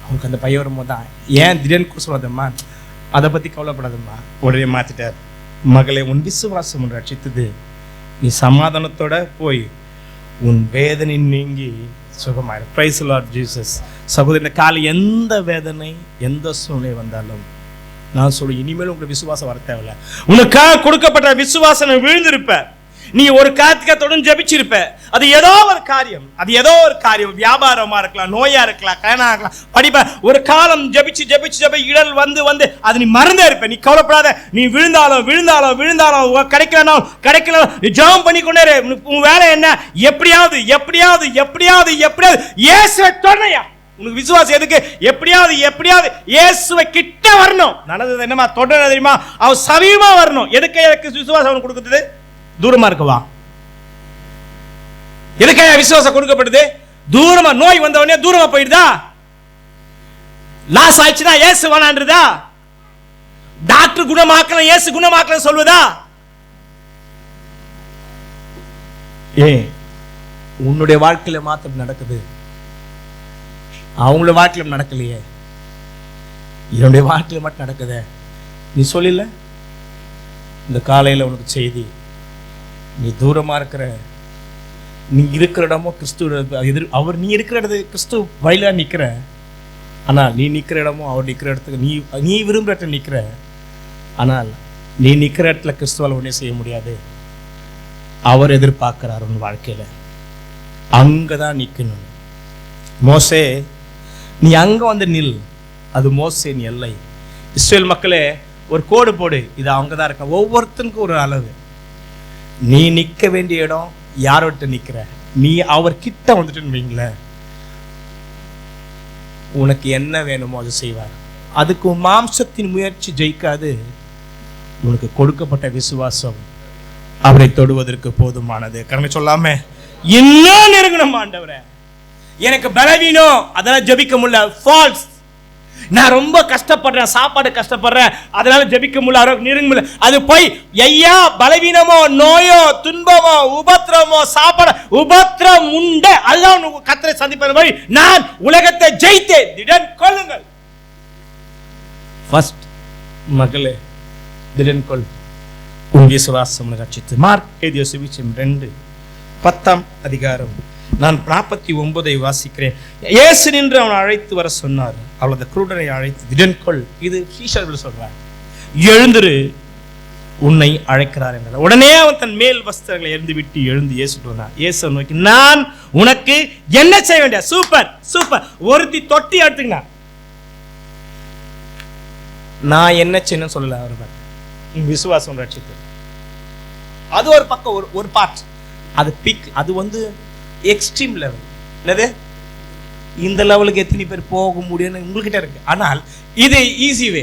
அவருக்கு அந்த பையன் வரும்போது தான், ஏன் திடீர்னு சொல்லாதம்மா, அதை பற்றி கவலைப்படாதம்மா, உடனே மாற்றிட்டார். மகளே, உன் விசுவாசம் ஒன்று ரட்சித்தது, நீ சமாதானத்தோட போய் உன் வேதனை நீங்கி சுகமாயிடும். Praise the lord Jesus. சகோதரி, இந்த காலை எந்த வேதனை எந்த சூழ்நிலை வந்தாலும் நான் சொல்லு, இனிமேல் உங்களுக்கு விசுவாசம் வர தேவையில்லை. உனக்காக கொடுக்கப்பட்ட விசுவாசம் விழுந்திருப்ப. நீ ஒரு காரியத்துக்கு தொடர்ந்து ஜெபிச்சிருப்ப. அது ஏதோ ஒரு காரியம், வியாபாரமா இருக்கலாம், நோயா இருக்கலாம், கல்யாணம் இருக்கலாம், படிப்ப. ஒரு காலம் ஜெபிச்சு இடல் வந்து அது நீ மறந்தே இருப்ப. நீ கவலைப்படாத. நீ விழுந்தாலும் கிடைக்கல, நீ ஜெபம் பண்ணி கொண்டே இரு. உன் வேலை என்ன? எப்படியாவது இயேசுவை தொடரையா. உனக்கு விசுவாசம் எதுக்கு? எப்படியாவது இயேசுவை கிட்ட வரணும். நல்லது என்னமா தொடர தெரியுமா? அவன் சமீபமா வரணும். எதுக்கு விசுவாசம் அவனுக்கு கொடுக்குறது? தூரமா இருக்கவா? எதுக்காக விசுவாசம் கொடுக்கப்படுது? தூரமா. நோய் வந்தவனே தூரமா போயிடுதா? லாஸ் ஆயிடுச்சுன்னா இயேசு வேணான்றதா? டாக்டர் குணமாக்கல, இயேசு குணமாக்கல சொல்வதா? உன்னுடைய வாழ்க்கையில மாத்திரம் நடக்குது, அவங்களோட வாழ்க்கையில நடக்கலையே. என்னுடைய வாழ்க்கையில மட்டும் நடக்குது. நீ சொல்லல இந்த காலையில உனக்கு செய்தி, நீ தூரமா இருக்கிற, நீ இருக்கிற இடமோ கிறிஸ்து அவர், நீ இருக்கிற இடத்து கிறிஸ்து வழியில நிக்கிற. ஆனால் நீ நிக்கிற இடமோ அவர் நிக்கிற இடத்துக்கு நீ விரும்புற இடத்துல நிக்கிற. ஆனால் நீ நிக்கிற இடத்துல கிறிஸ்துவால் ஒன்றே செய்ய முடியாது. அவர் எதிர்பார்க்கிறார் உன் வாழ்க்கையில, அங்கதான் நிக்கணும். மோசே, நீ அங்க வந்து நில். அது மோசேன் எல்லை. இஸ்ரேல் மக்களே, ஒரு கோடு போடு, இது அவங்கதான் இருக்க. ஒவ்வொருத்தனுக்கும் ஒரு அளவு. நீ நிக்க வேண்டிய இடம் யாரோட்ட நிக்கிற? நீ அவர் கிட்ட வந்துட்டுன்னு வைங்கள, உனக்கு என்ன வேணுமோ அது செய்வார். அதுக்கு மாம்சத்தின் முயற்சி ஜெயிக்காது. உனக்கு கொடுக்கப்பட்ட விசுவாசம் அவரை தொடுவதற்கு போதுமானது. கருணை சொல்லாம இன்னும் நெருங்கணும் ஆண்டவரே. எனக்கு பலவீனம், அதெல்லாம் ஜெபிக்க முடியல, ஃபால்ஸ். நான் ரொம்ப கஷ்டப்படுறேன், சாப்பாடு கஷ்டப்படுறேன், அதனால ஜெபிக்க முடியல, நெருங்க முடியல. அது போய் ஐயா பலவீனமோ, நோயோ, துன்பமோ, உபத்திரமோ, சாப்பாடு உபத்திரம் உண்டு, அதுதான் கர்த்தரை சந்திப்பது மாதிரி நான் உலகத்தை ஜெயித்தேன். திடன் கொள்ளுங்கள். ஃபர்ஸ்ட் மகளே, திடன் கொள், உன் விசுவாசம் ரட்சித்து. மார்க் எழுதிய சுவிசேஷம் 2:10 நான் 49 வாசிக்கிறேன். இயேசு நின்று அவனை அழைத்து வர சொன்னார். அவளது குருடனை அழைத்து திடன் கொள். இது சீஷர்கள் சொல்றார். எழுந்திரு, உன்னை அழைக்கிறார் என்றார். உடனே அவன் தன் மேல் வஸ்திரங்களை எறிந்து விட்டு எழுந்து இயேசு வந்தார். இயேசு நோக்கி, நான் உனக்கு என்ன செய்ய வேண்டிய? சூப்பர். ஒருத்தி தொட்டி எடுத்துக்கினா, நான் என்ன செய்யணும்னு சொல்லல. அவர் விசுவாசம் ரட்சித்து. அது ஒரு பக்கம், ஒரு பார்ட். அது பிக், அது வந்து எக்ஸ்ட்ரீம் லெவல். என்னது? இந்த லெவலுக்கு எத்தனை பேர் போக முடியும்னு உங்ககிட்ட இருக்கு. ஆனால் இது ஈஸி வே.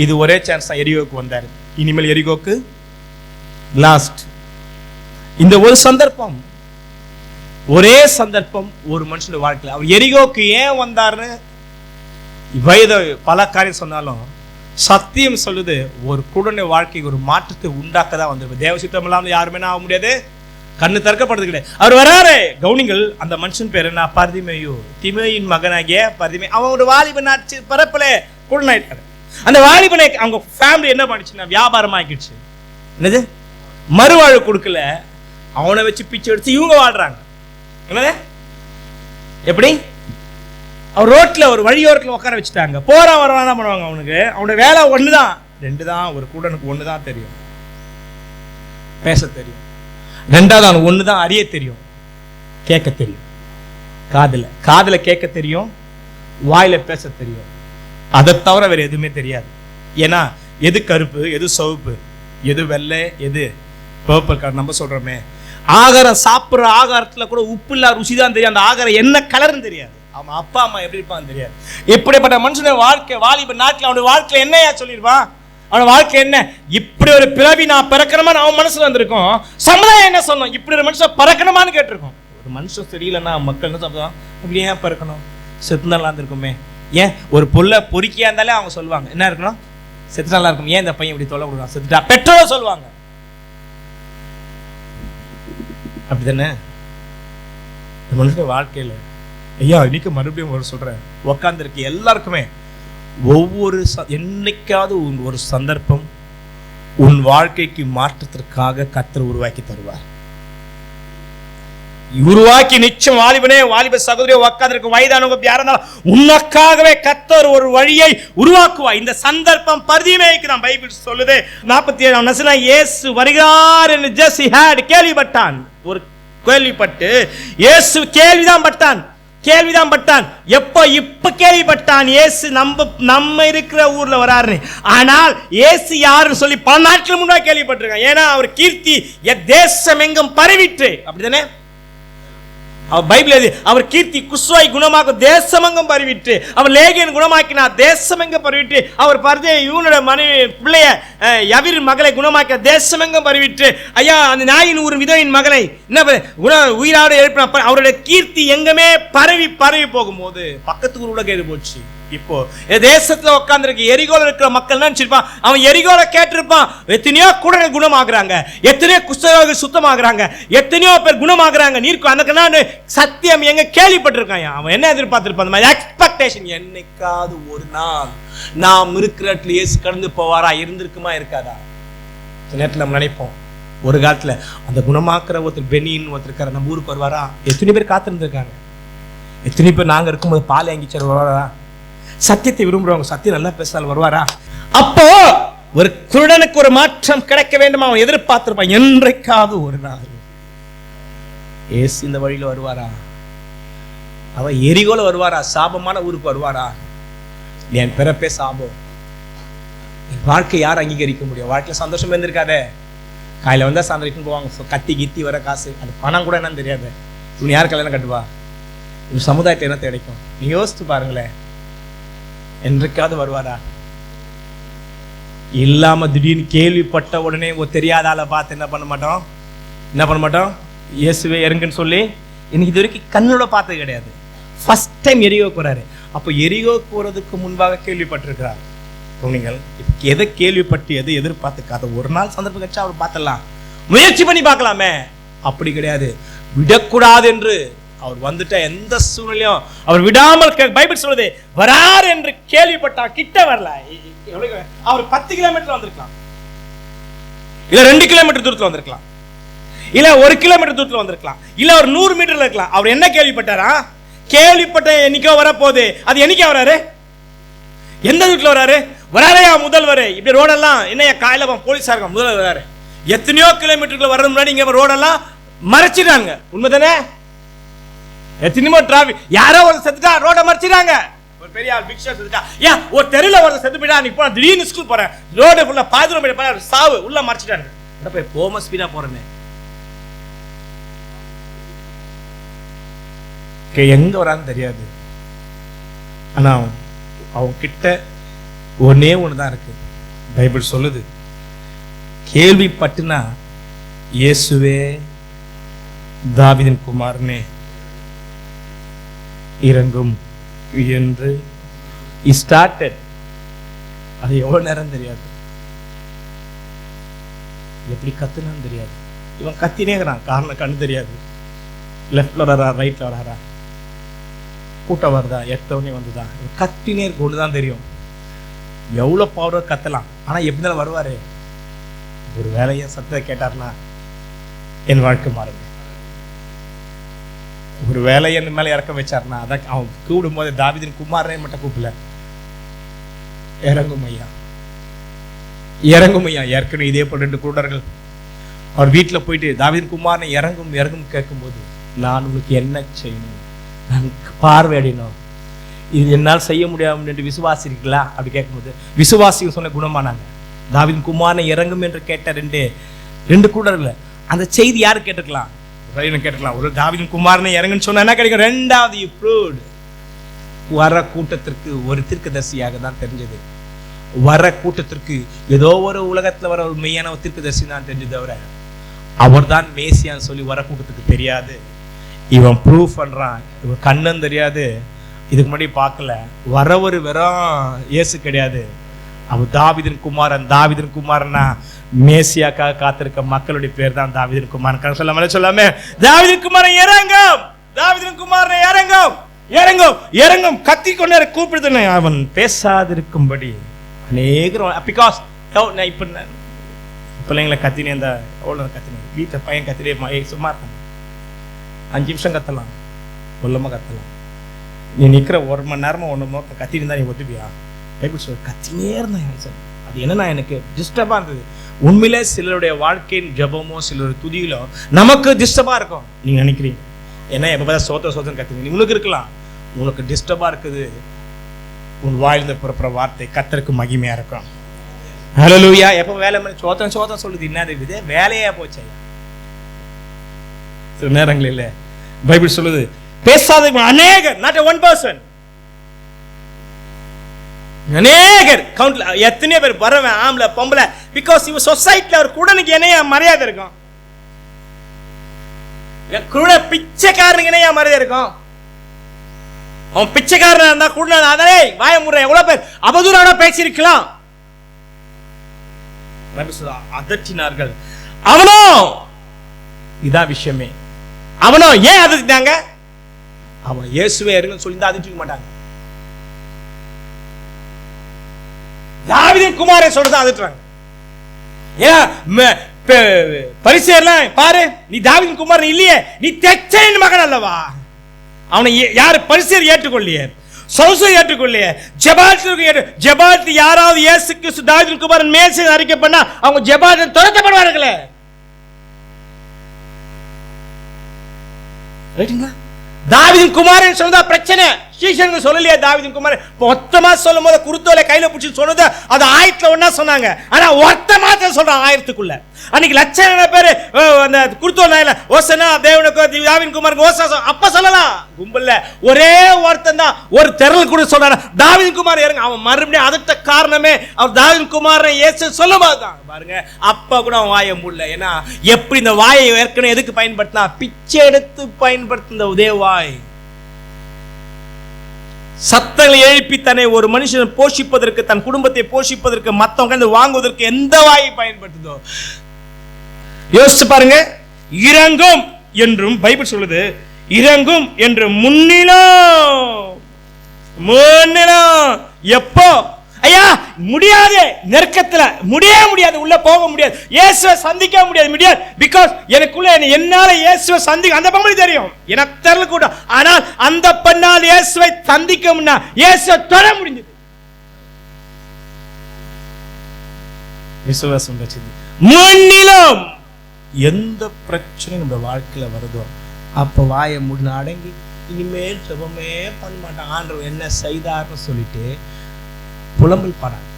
இது ஒரே சான்ஸ் தான். எரிகோக்கு வந்தார். இனிமேல் எரிகோக்கு லாஸ்ட். இந்த ஒரு சந்தர்ப்பம், ஒரே சந்தர்ப்பம் ஒரு மனுஷனுடைய வாழ்க்கையில். அவர் எரிகோக்கு ஏன் வந்தார்னு வயது பல காரியம் சொன்னாலும் சத்தியம் சொல்லுது, ஒரு குருடனுடைய வாழ்க்கைக்கு ஒரு மாற்றத்தை உண்டாக்க தான் வந்திருப்பது. தேவ சித்தம் இல்லாமல் யாருமே ஆக முடியாது. கண்ணு திறக்கப்படுறது கிடையாது. அவர் வராரு. கவுனிங்கள், அந்த மனுஷன் பேர் என்ன? பர்திமேயு, திமேயின் மகனாகிய பர்திமே. அவன் ஒரு வாலிபன் ஆச்சு, பரப்பல குருடனாயிட்டாரு. அந்த வாலிபனை அவங்க ஃபேமிலி என்ன பண்ணிச்சுன்னா வியாபாரம் ஆக்கிடுச்சு. என்னது? மறுவாழ்வு கொடுக்கல, அவனை வச்சு பிச்சை எடுத்து இவங்க வாழ்றாங்க. என்னது? எப்படி? அவர் ரோட்ல ஒரு வழியோரத்தில் உட்கார வச்சுட்டாங்க. போறா வரவா என்ன பண்ணுவாங்க? அவனுக்கு அவனோட வேலை ஒண்ணுதான், ரெண்டு தான். ஒரு குருடனுக்கு ஒண்ணுதான் தெரியும், பேச தெரியும். ரெண்டாவது அவனுக்கு ஒண்ணுதான் அறிய தெரியும், கேட்க தெரியும். காதுல கேட்க தெரியும், வாயில பேச தெரியும். அதை தவிர வேற எதுவுமே தெரியாது. ஏன்னா எது கருப்பு, எது சிவப்பு, எது வெள்ளை, எது பர்பிள் கலர். நம்ம சொல்றோமே, ஆகாரம் சாப்பிட்ற ஆகாரத்துல கூட உப்பு இல்லா ருசி தான் தெரியும். அந்த ஆகாரம் என்ன கலர்னு தெரியாது. அவன் அப்பா அம்மா எப்படி இருப்பான்னு தெரியாது. இப்படிப்பட்ட மனுஷனுடைய வாழ்க்கை, வாலிப நாட்டில் அவனுடைய வாழ்க்கையில என்னையா சொல்லிடுவான்? அவன் வாழ்க்கை என்ன? இப்படி ஒரு பிறவி நான் பிறக்கணுமா? அவன் மனசுல வந்திருக்கும். சமுதாயம் என்ன சொல்லணும்? இப்படி ஒரு மனுஷன் பிறக்கணுமான்னு கேட்டிருக்கோம். ஒரு மனுஷன் தெரியலன்னா மக்கள் என்ன சொல்லுவாங்க? இப்படி ஏன் பிறக்கணும்? செத்து நல்லா இருந்திருக்குமே. ஏன் ஒரு பொருளை பொறுக்கியா இருந்தாலே அவங்க சொல்லுவாங்க என்ன இருக்கணும்? செத்து நல்லா இருக்கும். ஏன் இந்த பையன் இப்படி தொலை கொடுக்கலாம்? செத்துட்டா பெற்றோர சொல்லுவாங்க. அப்படித்தானே மனுஷன் வாழ்க்கையில. ஐயா இன்னைக்கு மறுபடியும் ஒரு சொல்றேன், உக்காந்துருக்கு எல்லாருக்குமே ஒவ்வொரு என்னைக்காவது ஒரு சந்தர்ப்பம் உன் வாழ்க்கைக்கு மாற்றத்திற்காக கர்த்தர் உருவாக்கி தருவார். உருவாக்கி நிச்சயம் வாலிபனே வாலிப சகோதரியோ உட்கார்ந்திருக்கும் வயதானவங்க யாரா இருந்தாலும் உனக்காகவே கர்த்தர் ஒரு வழியை உருவாக்குவா. இந்த சந்தர்ப்பம் பரிதிமேய்க்கு தான் பைபிள் சொல்லுது. 47ஆம் வசனம், இயேசு வருகிறார் என்று ஜெசி ஹேட் கேள்விப்பட்டான். ஒரு கேள்விப்பட்டு இயேசு கேள்விதான் பட்டான். இப்ப கேள்விப்பட்டான் இயேசு நம்ம இருக்கிற ஊர்ல வராரு. ஆனால் இயேசு யாருன்னு சொல்லி பல நாட்கள் முன்னாடி கேள்விப்பட்டிருக்கான். ஏன்னா அவர் கீர்த்தி தேசம் எங்கும் பரவிட்டு, அப்படிதானே அவர் பைபிள் அவர் கீர்த்தி குஸ்வாய் குணமாக தேசமெங்கும் பரவிட்டு, அவர் லேகியன் குணமாக்கினார் தேசமெங்கும் பரவிட்டு, அவர் பரதே இவனோட மனைவி பிள்ளைய யவிர் மகளை குணமாக்கின தேசமெங்கும் பரவிட்டு, ஐயா அந்த நாயின் ஊர் விதவின் மகளை என்ன உயிரோடு எழுப்பினார். அவருடைய கீர்த்தி எங்குமே பரவி போகும்போது பக்கத்து ஊர் கேட்டு போச்சு. இப்போ தேசத்துல உட்கார்ந்து எரிகோல இருக்கிற மக்கள் நினைச்சிருப்பான், அவன் எரிகோல கேட்டிருப்பான், எத்தனையோ குடங்கள் குணமாகறாங்க, எத்தனையோ குஷ்டரோகிகள் சுத்தமாகறாங்க, எத்தனையோ பேர் குணமாகறாங்க. நீர்க்கு அந்த சத்தியம் எங்க கேள்விப்பட்டிருக்கான். அவன் என்ன எதிர்பார்த்திருப்பான்? எக்ஸ்பெக்டேஷன், என்னைக்காவது ஒரு நாள் நாம் இருக்கிற இடத்துல இயேசு கடந்து போவாரா, இருந்திருக்குமா இருக்காதா? நேரத்தில் நம்ம நினைப்போம், ஒரு காலத்துல அந்த குணமாக்குற ஒருத்தர் பெனின்னு ஒருத்தர் நம்ம ஊருக்கு வருவாரா? எத்தனை பேர் காத்திருந்திருக்காங்க. எத்தனை பேர் நாங்க இருக்கும்போது பால் வாங்கிச்சார் வருவாரா? சத்தியத்தை விரும்புறவங்க சத்தியம் நல்லா பேசால் வருவாரா? அப்போ ஒரு குருடனுக்கு ஒரு மாற்றம் கிடைக்க வேண்டுமா? அவன் எதிர்பார்த்திருப்பான், என்றைக்காவது ஒரு நாள் இயேசு இந்த வழியில வருவாரா? அவன் எரிகோல வருவாரா? சாபமான ஊருக்கு வருவாரா? என் பிறப்பே சாபம், என் வாழ்க்கை யார் அங்கீகரிக்க முடியும்? வாழ்க்கையில சந்தோஷம் இருந்திருக்காதே, காலையில வந்தா சாயந்தரம் போவாங்க, கத்தி கித்தி வர காசு, அது பணம் கூட என்னன்னு தெரியாது. இவன் யார் கல்யாணம் கட்டுவா? இவன் சமுதாயத்தை என்ன கிடைக்கும்? நீ யோசித்து பாருங்களேன், என்றைக்காவது வருவாரா? இல்லாம திடீர்னு கேள்விப்பட்ட உடனே தெரியாத ஆளை பார்த்து என்ன பண்ண மாட்டோம்? இயேசுவே இறங்குன்னு சொல்லி இன்னைக்கு இது வரைக்கும் கண்ணோட பார்த்தது கிடையாது. ஃபர்ஸ்ட் டைம் எரிகோ போறாரு. அப்போ எரிகோ போறதுக்கு முன்பாக கேள்விப்பட்டிருக்கிறார். நீங்கள் எதை கேள்விப்பட்டு எதை எதிர்பார்த்துக்காத ஒரு நாள் சந்தர்ப்பம் கிடைச்சா அவர் பார்த்தலாம், முயற்சி பண்ணி பார்க்கலாமே. அப்படி கிடையாது, விடக்கூடாது என்று அவர் வந்துட்ட எந்த சூழ்நிலையும் அவர் விடாமல், பைபிள் சொல்லுது வரார் என்று கேள்விப்பட்டா கிட்ட வரல. அவர் 10 கிலோமீட்டர் வந்திருக்கலாம், இல்ல 2 கிலோமீட்டர் தூரத்துல வந்திருக்கலாம், இல்ல 1 கிலோமீட்டர் தூரத்துல வந்திருக்கலாம், இல்ல ஒரு 100 மீட்டர்ல இருக்கலாம். அவர் என்ன கேள்விப்பட்டாரா? கேள்விப்பட்ட என்னைக்கோ வரப்போகுது. அது என்னைக்கே வராரு? எந்த வீட்டுல வராரு? வராரையா முதல்வர். இப்படி ரோடெல்லாம் என்னையா காலையில போலீஸா இருக்க முதல்வர் வராரு. எத்தனையோ கிலோமீட்டருக்கு வர்றது முன்னாடி இங்க ரோடெல்லாம் மறைச்சிட்டாங்க. உண்மைதானே? எத்தனையோ டிராபிக், யாரோ ஒரு செத்துட்டா ரோட மறைச்சிட்டாங்க. ஒரு பெரிய ஆள் பிக்ஷா செத்துட்டா, ஏன் ஒரு தெருல ஒரு செத்து போயிட்டா, நீ போன திடீர்னு ஸ்கூல் போறேன், ரோடு ஃபுல்லா பாதுகாப்பு போயிட்டு சாவு உள்ள மறைச்சிட்டாங்க. போய் போம ஸ்பீடா போறேன்னு எங்க வரான்னு தெரியாது. ஆனா அவங்க கிட்ட ஒன்னே ஒண்ணுதான் இருக்கு. பைபிள் சொல்லுது, கேள்விப்பட்டுனா இயேசுவே தாவீதின் குமாரனே இறங்கும் என்று ஸ்டார்டட். அது எவ்வளவு நேரம் தெரியாது, எப்படி கத்துனான்னு தெரியாது. இவன் கத்தினேங்கிறான், காரணம் கண்ணு தெரியாது. லெஃப்ட்ல வராரா ரைட்ல வராரா, கூட்டம் வருதா, எத்தவனே வந்துதான், கத்தினே இருக்கு, ஒண்ணுதான் தெரியும். எவ்வளவு பவர் கத்தலாம், ஆனா எப்படி தான் வருவாரு? ஒரு வேலையை சத்தத்தை கேட்டார்னா என் வாழ்க்கை மாறுங்க. ஒரு வேலையை என் மேல இறக்க வச்சார்னா, அதான் அவன் கூடும் போது தாவீதின் குமாரனே மட்டும் கூப்பிடல, இறங்கும் ஐயா, இறங்கும் ஐயா. ஏற்கனவே இதே போல 2 குருடர்கள் அவர் வீட்டுல போயிட்டு தாவீதின் குமாரனை இறங்கும் இறங்கும் கேட்கும்போது, நான் உங்களுக்கு என்ன செய்யணும்? நான் பார்வையிடணும், இது என்னால் செய்ய முடியாது என்று விசுவாசிருக்கீங்களா? அப்படி கேட்கும்போது விசுவாசிகள் சொன்ன குணமானாங்க. தாவீதின் குமாரனை இறங்கும் என்று கேட்ட 2 குருடர்கள். அந்த செய்தி யாரு கேட்டுக்கலாம்? கேட்டுக்கலாம். ஒரு தாவீதின் குமாரனை இறங்குன்னு சொன்னா என்ன கிடைக்கும்? 2வது இப்ரூவ்ட். வர கூட்டத்திற்கு ஒரு தீர்க்கதரிசியாக தான் தெரிஞ்சது. வர கூட்டத்திற்கு ஏதோ ஒரு உலகத்துல வர ஒரு மெய்யான ஒரு தீர்க்கதரிசி தான் தெரிஞ்சது, தவிர அவர் தான் மேசியான்னு சொல்லி வர கூட்டத்துக்கு தெரியாது. இவன் ப்ரூவ் பண்றான், இவன் கண்ணன் தெரியாது, இதுக்கு முன்னாடி பார்க்கல. வரவர் வெறும் இயேசு கிடையாது, அவர் தாவீதின் குமாரன். தாவீதின் குமாரன்னா மேசியாக்காக காத்திருக்க மக்களுடைய பேர் தான் தாவீதின் குமாரன். சொல்லாம தாவீதின் குமாரன் இறங்கும், தாவீதின் குமாரன் இறங்கும், இறங்கும், இறங்கும் கத்தி கொண்டு கூப்பிடுது. அவன் பேசாதிருக்கும்படி அநேகரும், பிகாஸ் இப்ப பிள்ளைங்களை கத்தினே இருந்தா எவ்வளவு கத்தினேன், வீட்டை பையன் கத்தினே சும்மா இருக்காங்க. 5 நிமிஷம் கத்தலாம், உள்ளமா கத்தலாம். நீ நிற்கிற 1 மணி நேரமா 1 மணி நேரம் கத்திட்டு இருந்தா நீ ஒத்துப்பியா? பைபிள் சொல்ற கத்தினே இருந்தேன். அது என்னன்னா எனக்கு டிஸ்டர்பா இருந்தது. உண்மையிலே சிலருடைய வாழ்க்கையின் ஜபமோ சிலருடைய துதிகளோ நமக்கு டிஸ்டர்பா இருக்கும். நீங்க நினைக்கிறீங்க என்ன எப்ப பார்த்தா சோத்திரம் கத்துறீங்க, உங்களுக்கு இருக்கலாம். உங்களுக்கு டிஸ்டர்பா இருக்குது உன் வாயிலிருந்து புறப்புற வார்த்தை கர்த்தருக்கு மகிமையா இருக்கும். ஹல்லேலூயா. எப்ப வேலை பண்ணி சோத்திரம் சொல்லுது, என்ன இதே வேலையா போச்சு. சில நேரங்களில் பைபிள் சொல்லுது பேசாத அநேகர், not a one person, அநேகர் கவுண்ட்ல எத்தனையோ பேர் வரவன் ஆம்பளை பொம்பளை, பிகாஸ் இவ சொசைட்டில ஒரு குடனுக்கு என்னையா மரியாதை இருக்கும், குட பிச்சைக்காரனுக்கு என்னையா மரியாதை இருக்கும். அவன் பிச்சைக்காரனா இருந்தா கூட அதே வாய முறை எவ்வளவு பேர் அவதூறான பேசியிருக்கலாம். அதட்டினார்கள். அவனோ இதான் விஷயமே, அவனோ ஏன் அதட்டினாங்க? அவன் இயேசுவே இருங்கன்னு சொல்லி தான் அதட்டிக்க மாட்டாங்க. தாவீதின் குமாரே சொல்றது அதட்டுறாங்க. ஏன் பரிசேயர்லாம் பாரு, நீ தாவீதின் குமாரன் இல்லையே, நீ தெச்சேயின் மகன் அல்லவா? அவனை யாரு பரிசேயர் ஏற்றுக்கொள்ளியே, சவுசை ஏற்றுக்கொள்ளியே, ஜெபாத் யாராவது இயேசு கிறிஸ்து தாவீதின் குமாரன் மேல் அறிக்கை பண்ணா அவங்க ஜெபாத் துரத்தப்படுவார்களே. தாவீதின் குமாரன் சொன்னதா பிரச்சனை, சீஷனுக்கு சொல்லலையே. தாவீதின் குமாரன் மொத்தமா சொல்லும் போது குருத்தோலை கையில பிடிச்சி சொன்னது அது 1000ல ஒண்ணா சொன்னாங்க. ஆனா ஒருத்த மாத்திரம் சொல்றான் 1000க்குள்ள. அன்னைக்கு லட்சம் பேரு அந்த குருத்தோலையில ஓசனா தேவனுக்கு தாவீதின் குமாரனுக்கு ஓசா அப்ப சொல்லலாம். கும்பல்ல ஒரே ஒருத்தன் தான் ஒரு தெருள் கூட சொல்றாரு தாவீதின் குமாரன் இறங்க. அவன் மறுபடியும் அதுக்கு காரணமே அவர் தாவீதின் குமாரன் இயேசு சொல்லும்போதுதான். பாருங்க அப்ப கூட அவன் வாயை மூடல. ஏன்னா எப்படி இந்த வாயை ஏற்கனவே எதுக்கு பயன்படுத்தினா, பிச்சை எடுத்து பயன்படுத்தின உதே வாய். சத்தங்களை எழுப்பி தன்னை ஒரு மனுஷன் போஷிப்பதற்கு, தன் குடும்பத்தை போஷிப்பதற்கு, மத்தவங்க வாங்குவதற்கு எந்த வாயை பயன்படுத்துதோ யோசிச்சு பாருங்க. இறங்கும் என்றும் பைபிள் சொல்லுது, இறங்கும் என்று முன்னிலும் எப்போ ஐயா முடியாது, நெருக்கத்துல முடியாது, உள்ள போக முடியாது, இயேசுவை சந்திக்க முடியாது. பிகாஸ் எனக்குள்ள என்னால இயேசுவை சந்திக்க அந்த பொம்பளை தெரியும், எனக்கு தெரியல கூட. ஆனால் அந்த பெண்ணால் இயேசுவை சந்திக்க முன்னா இயேசுவை தொட முடிஞ்சது. விசுவாசம் முன்னிலும் எந்த பிரச்சனை நம்ம வாழ்க்கையில வருதோ அப்ப வாயை முடின அடங்கி இனிமேல் ஜெபமே பண்ண மாட்டான், ஆண்டவர் என்ன செய்தார்னு சொல்லிட்டு புலம்பல் பாடாது.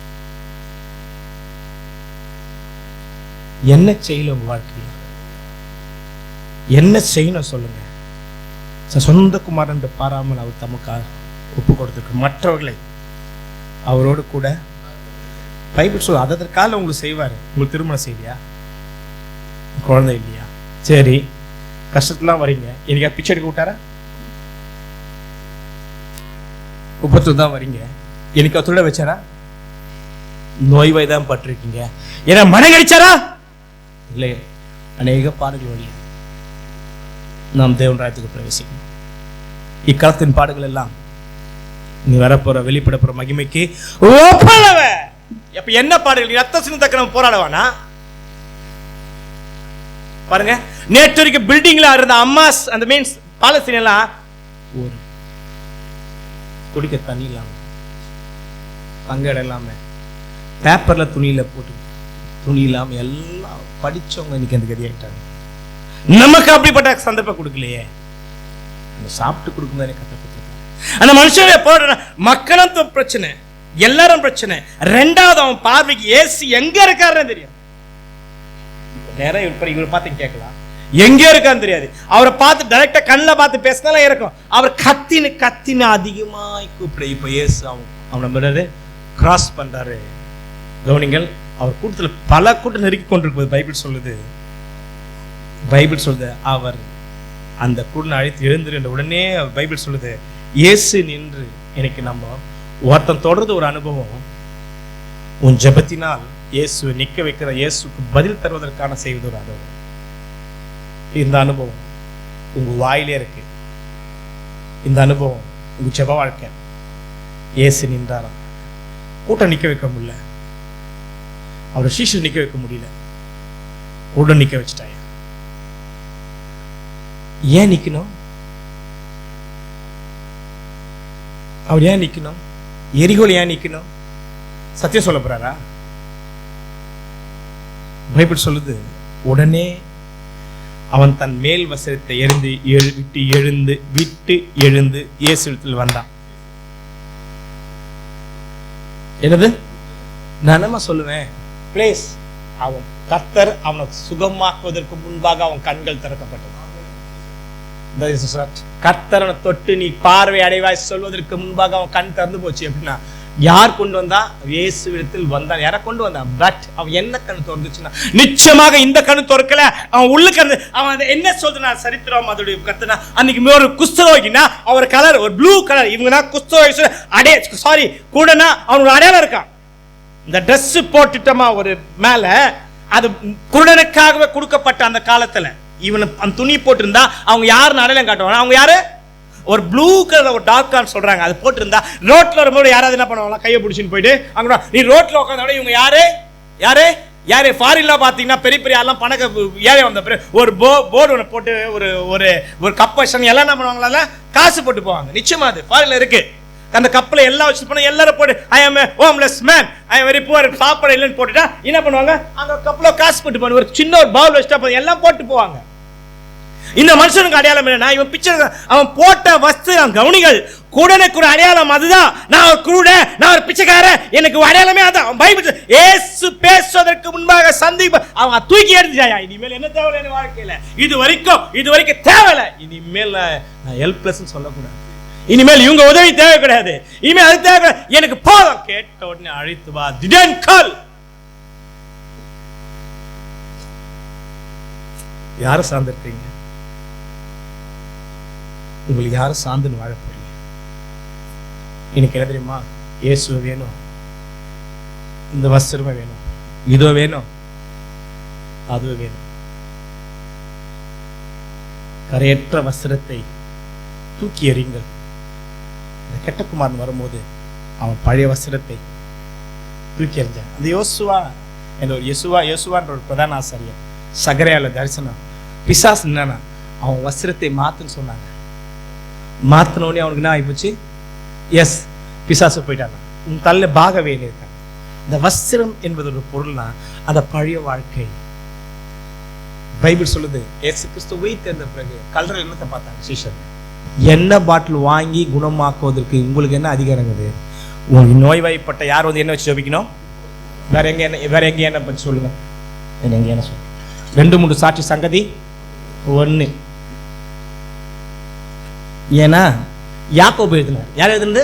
என்ன செய்யல உங்க வாழ்க்கையில, என்ன செய்யணும் சொல்லுங்க. சொந்த குமாரன் பாராமல் அவர் தமக்காக ஒப்பு கொடுத்திருக்க மற்றவர்களை அவரோடு கூட பைபிள் சொல்ல அதற்காக உங்களுக்கு செய்வாரு. உங்களுக்கு திருமணம் செய்யலையா, குழந்தை இல்லையா, சரி கஷ்டத்துலாம் வரீங்க, எனக்கு பிச்சை எடுக்க விட்டாரா? உபத்து தான் வரீங்க, எனக்கு தொட வச்சாரா? நோய்வாய் தான் பட்டிருக்கீங்க, ஏன்னா மனம் கழிச்சாரா? இல்லை, அநேக பாடுகள் வழியா நாம் தேவன் ராஜ்யத்துக்கு பிரவேசிக்கணும். இக்காலத்தின் பாடுகள் எல்லாம் நீ வரப்போற வெளிப்பட போற மகிமைக்கு ஒப்பளவ. அப்ப என்ன பாடுகள்? ரத்த சிந்தக்க நம்ம போராடவானா? பாருங்க, நேற்று வரைக்கும் பில்டிங்ல இருந்த அம்மாஸ் அந்த மீன்ஸ் பாலஸ்தீனெல்லாம் ஒரு குடிக்க தண்ணி இல்லாம, தங்க இடம் இல்லாம, பேப்பர்ல துணியில போட்டு துணி இல்லாம எல்லாம் படிச்சவங்க இன்னைக்கு அந்த கதியாயிட்டாங்க. நமக்கு அப்படிப்பட்ட சந்தர்ப்பம் கொடுக்கலையே, சாப்பிட்டு கொடுக்கும் தானே கத்த கொடுத்துருக்காங்க. அந்த மனுஷனே போடுற மக்களும் பிரச்சனை, எல்லாரும் பிரச்சனை. ரெண்டாவது அவன் பார்வைக்கு ஏசு எங்க இருக்காருன்னு தெரியும். நேரம் இவர் பார்த்து கேட்கலாம், எங்க இருக்கான்னு தெரியாது. அவரை பார்த்து டைரக்டா கண்ணில் பார்த்து பேசினாலும் இருக்கும். அவர் கத்தின்னு அதிகமாய் கூப்பிட இப்ப ஏசு அவனை கிராஸ் பண்றாரு. கவனிங்கள், அவர் கூட்டத்துல பல கூட்டம் நெருக்கி கொண்டிருப்பது பைபிள் சொல்லுது. அவர் அந்த கூட்டம் அழைத்து எழுந்துரு உடனே பைபிள் சொல்லுது இயேசு நின்று. எனக்கு நம்ம ஒருத்தன் தொடர்ந்து ஒரு அனுபவம், உன் ஜெபத்தினால் இயேசுவை நிக்க வைக்கிற, இயேசுக்கு பதில் தருவதற்கான செய்வது ஒரு அனுபவம். இந்த அனுபவம் உங்க வாயிலே இருக்கு. இந்த அனுபவம் உங்க ஜெப வாழ்க்கை. இயேசு நின்றாராம், கூட்டம் நிக்க வைக்க முடியல, அவர் சீஷர் நிக்க வைக்க முடியல, கூட்டம் நிக்க வச்சுட்டாங்க. ஏன் நிக்கணும்? அவர் ஏன் நிக்கணும்? எரிகோல் ஏன் நிக்கணும்? சத்தியம் சொல்ல போறாரா? பைபிள் சொல்லுது, உடனே அவன் தன் மேல் வஸ்திரத்தை விட்டு எழுந்து இயேசுவிடத்தில் வந்தான். என்னது? நானமா சொல்லுவேன், பிளேஸ் அவன் கர்த்தர் அவனை சுகமாக்குவதற்கு முன்பாக அவன் கண்கள் திறக்கப்பட்டது. கர்த்தர் அவனை தொட்டு நீ பார்வை அடைவாய் சொல்வதற்கு முன்பாக அவன் கண் திறந்து போச்சு. அப்படின்னா யார் கொண்டு வந்தா? இயேசுவிடத்தில் வந்தான். யாரை கொண்டு வந்தான்? பட் அவன் என்ன கண் திறந்துச்சுன்னா, நிச்சயமாக இந்த கண் திறக்கல. அவன் உள்ளுக்கு அவன் என்ன சொல்றா சரித்திரம் அதோடைய கத்துனா, அன்னைக்கு ஒரு குஷ்டரோகினா அவர் கலர் ஒரு ப்ளூ கலர், இவங்கன்னா குஷ்டரோகி அடே சாரி கூடனா அவனோட அடையாளம் இருக்கான். இந்த ட்ரெஸ் போட்டுட்டமா ஒரு மேல, அது குருடனுக்காகவே கொடுக்கப்பட்ட அந்த காலத்துல. இவன் அந்த துணி போட்டிருந்தா அவங்க யாருன்னு அடையாளம் காட்டுவாங்க. அவங்க யாரு? ஒரு ப்ளூ கலர் ஒரு டார்க்கான்னு சொல்றாங்க. அது போட்டிருந்தா ரோட்ல வரும்போது யாராவது என்ன பண்ணுவாங்க? கையை பிடிச்சின்னு போயிட்டு அங்க நீ ரோட்ல உட்காந்தோட இவங்க யாரு யாரு யாரு ஃபாரின்ல பாத்தீங்கன்னா பெரிய பெரிய எல்லாம் பணக்க ஏழை வந்த பிறகு ஒரு போர்டு ஒன்று போட்டு ஒரு ஒரு ஒரு கப்பல் எல்லாம் என்ன பண்ணுவாங்களா? காசு போட்டு போவாங்க. நிச்சயமா அது ஃபாரின்ல இருக்கு. அந்த கப்பலை எல்லாம் வச்சு போனா எல்லாரும் போட்டு I am homeless man, I am very poor, சாப்பாடு இல்லைன்னு போட்டுட்டா என்ன பண்ணுவாங்க? அந்த கப்பலை காசு போட்டு போவாங்க. ஒரு சின்ன ஒரு பவுல் வச்சுட்டா எல்லாம் போட்டு போவாங்க. இந்த மனுஷனுக்கு அடையாளம் என்ன? அவன் பிக்சர், அவன் போட்ட வஸ்திரம் கவனிகள், குருடனுக்கு ஒரு அடையாளம் அதுதான். நான் ஒரு குருடன், நான் ஒரு பிச்சைக்காரன், எனக்கு அடையாளமே அதான். பைபிள் இயேசு பேசுவதற்கு முன்பாக சந்திப்பு அவன் தூக்கி எடுத்துட்டாயா. இனிமேல் என்ன தேவையில்லை என் வாழ்க்கையில, இது வரைக்கும் தேவையில்லை. இனிமேல் நான் ஹெல்ப்லெஸ் சொல்லக்கூடாது. இனிமேல் இவங்க உதவி தேவை கிடையாது. இனிமேல் அது தேவை எனக்கு போதும். கேட்ட உடனே அழைத்து வா. டிடன்ட் கால். யார சார்ந்திருக்கீங்க? உங்களுக்கு யாரும் சார்ந்துன்னு வாழ போறீங்க? எனக்கு என்ன தெரியுமா? இயேசு வேணும், இந்த வஸ்திரமே வேணும், இதோ வேணும், அதுவே வேணும். கரையற்ற வஸ்திரத்தை தூக்கி எறிங்கள். இந்த கெட்டகுமாரன் வரும்போது அவன் பழைய வஸ்திரத்தை தூக்கி எறிஞ்சான். அந்த யோசுவா என்ற ஒரு யோசுவான்ற ஒரு பிரதான ஆசாரியர் சகரியால தரிசனம் பிசாசு என்னன்னா அவன் வஸ்திரத்தை மாத்துன்னு சொன்னாங்க. மாத்தினோடனே அவனுக்கு என்ன ஆகிப்போச்சு? எஸ், பிசாசு போயிட்டாங்க. உன் தள்ள பாகவே இருக்காங்க. இந்த வஸ்திரம் என்பது ஒரு பொருள்னா அந்த பழைய வாழ்க்கை. பைபிள் சொல்லுது, இயேசு கிறிஸ்து உயிர் தெரிந்த பிறகு கல்லறை என்னத்தை பார்த்தாங்க சீஷர்? எண்ணெய் பாட்டில் வாங்கி குணமாக்குவதற்கு உங்களுக்கு என்ன அதிகாரம் இருக்குது? உங்களுக்கு நோய்வாய்ப்பட்ட யார் வந்து என்ன வச்சு ஜெபிக்கணும்? வேற எங்க என்ன பற்றி சொல்லுங்க. எங்க என்ன சொல்லுங்க? 2-3 சாட்சி சங்கதி 1. ஏன்னா யாக்கோபு எழுதினார். யார் எழுதுனது?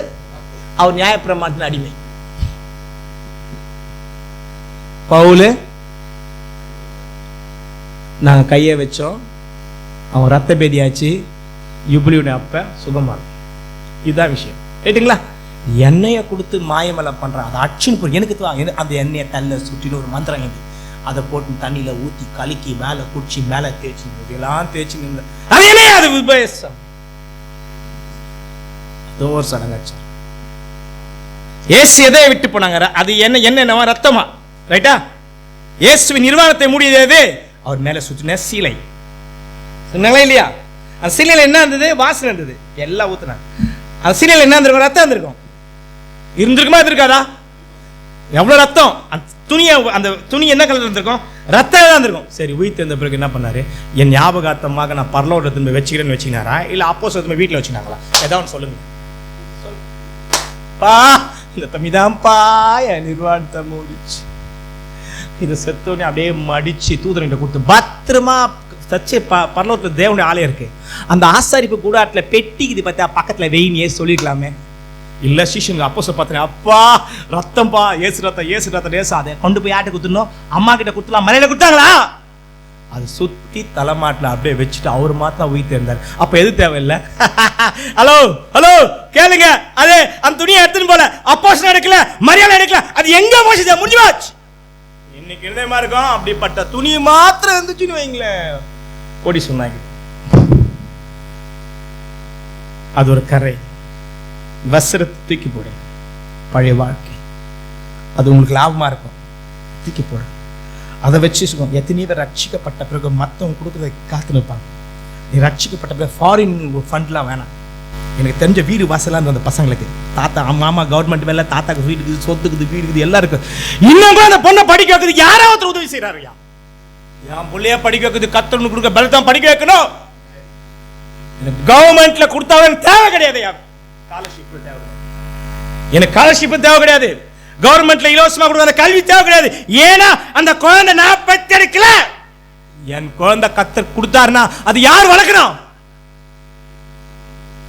அவர் நியாயப்பிரமாணத்தின் அடிமை. பவுல் நாங்க கையை வச்சோம், அவன் ரத்த பேதியாச்சு, யுபிலியுடைய அப்ப சுகமான. இதுதான் விஷயம். ரைட்டுங்களா? எண்ணெயை கொடுத்து மாயமெல்லாம் பண்றான். அதை அச்சுன்னு போய் எனக்கு அந்த எண்ணெயை தள்ள சுற்றின்னு ஒரு மந்திரம் இது. அதை போட்டு தண்ணியில ஊத்தி கலக்கி மேல குடிச்சு மேல தேய்ச்சி முடியெல்லாம் தேய்ச்சி நின்று அது என்ன? அது உபதேசம். ஒரு சடங்காச்சு. இயேசு எதை விட்டு போனாங்க? அது என்ன ரத்தமா? ரைட்டா? இயேசுவின் நிர்வாணத்தை மூடியது எது? அவர் மேல சுற்றின சீலை. சொன்னாங்களா இல்லையா? அந்த சீலையில என்ன இருந்தது? வாசனை இருந்தது. எல்லாம் ஊத்துனாங்க. அந்த சீலையில என்ன இருந்திருக்கும்? ரத்தம் இருந்திருக்கும். இருந்திருக்குமா? இருக்காதா? எவ்வளவு ரத்தம்! அந்த துணி என்ன கலர் இருந்திருக்கும்? ரத்தம் தான் இருந்திருக்கும். சரி, உயிர் தெரிந்த பிறகு என்ன பண்ணாரு? என் ஞாபகார்த்தமாக நான் பரலோகத்தை வச்சுக்கிறேன்னு வச்சுக்கினாரா, இல்ல அப்போஸ்தலர் வீட்டில் வச்சுனாங்களா? ஏதாவது சொல்லுங்க. பா இந்த தம்பிதான்ப்பா என் நிர்வாணத்தை மூடிச்சு. இதை செத்தோடனே அப்படியே மடிச்சு தூதர்கிட்ட கொடுத்து பத்திரமா தச்சு பரலோகத்துல தேவனுடைய ஆலயம் இருக்கு. அந்த ஆசாரிப்பு கூடாரத்துல பெட்டிக்குது பார்த்தா பக்கத்துல வெயினே சொல்லிருக்கலாமே. இல்ல சீஷனுக்கு அப்போஸ்தலர் பார்த்தேன், அப்பா ரத்தம்பா, ஏசு ரத்தம் ஏசு. அதை கொண்டு போய் யார்கிட்ட கொடுத்துடணும்? அம்மா கிட்ட கொடுத்துலாம். மலையில கொடுத்தாங்களா? அது சுத்தி தலைமாட்டில் அப்படியே வச்சுட்டு அவர் மாத்திரம் உயிர் தெரிந்தார். அப்ப எது தேவையில்லை? ஹலோ ஹலோ கேளுங்க. அது அந்த துணியை எடுத்துன்னு போல அப்போஸ்தலர் எடுக்கல, மரியாதை எடுக்கல. அது எங்க போச்சு? முடிஞ்சு போச்சு. இன்னைக்கு இருந்தமா இருக்கும். அப்படிப்பட்ட துணி மாத்திரம் இருந்துச்சுன்னு வைங்களேன், ஓடி சொன்னாங்க. அது ஒரு கரை. வஸ்திரத்தை தூக்கி போடுங்க. பழைய வாழ்க்கை அது உங்களுக்கு லாபமா இருக்கும். தூக்கி போடுங்க. அதை வச்சு எத்தனை பேர் ரட்சிக்கப்பட்ட பிறகு மற்றவங்க கொடுக்குறதை காத்து நிற்பாங்க. நீ ரட்சிக்கப்பட்ட ஃபாரின் ஃபண்ட்லாம் வேணாம், எனக்கு தெரிஞ்ச வீடு வாசலாக இருந்த அந்த பசங்களுக்கு, தாத்தா மாமா கவர்மெண்ட் வேலை, தாத்தாக்கு வீட்டுக்கு சொத்துக்குது வீடு இருக்குது எல்லாம் இருக்கு, இன்னும் கூட அந்த பொண்ணை படிக்க வைக்கிறது யாராவது உதவி செய்யறாருயா? என் பிள்ளைய படிக்க வைக்கிறது கத்தர்னு கொடுக்க பெல் தான் படிக்க வைக்கணும். கவர்மெண்ட்ல கொடுத்தாலும் தேவை கிடையாது, ஸ்காலர்ஷிப் தேவை, எனக்கு ஸ்காலர்ஷிப் தேவை கிடையாது, கவர்மெண்ட்ல இலவசமா கொடுத்த கல்வி தேவை கிடையாது. ஏன்னா அந்த குழந்தை நான் பெற்றெடுக்கல, என் குழந்தை கத்தர் கொடுத்தாருன்னா அது யார் வளர்க்கணும்?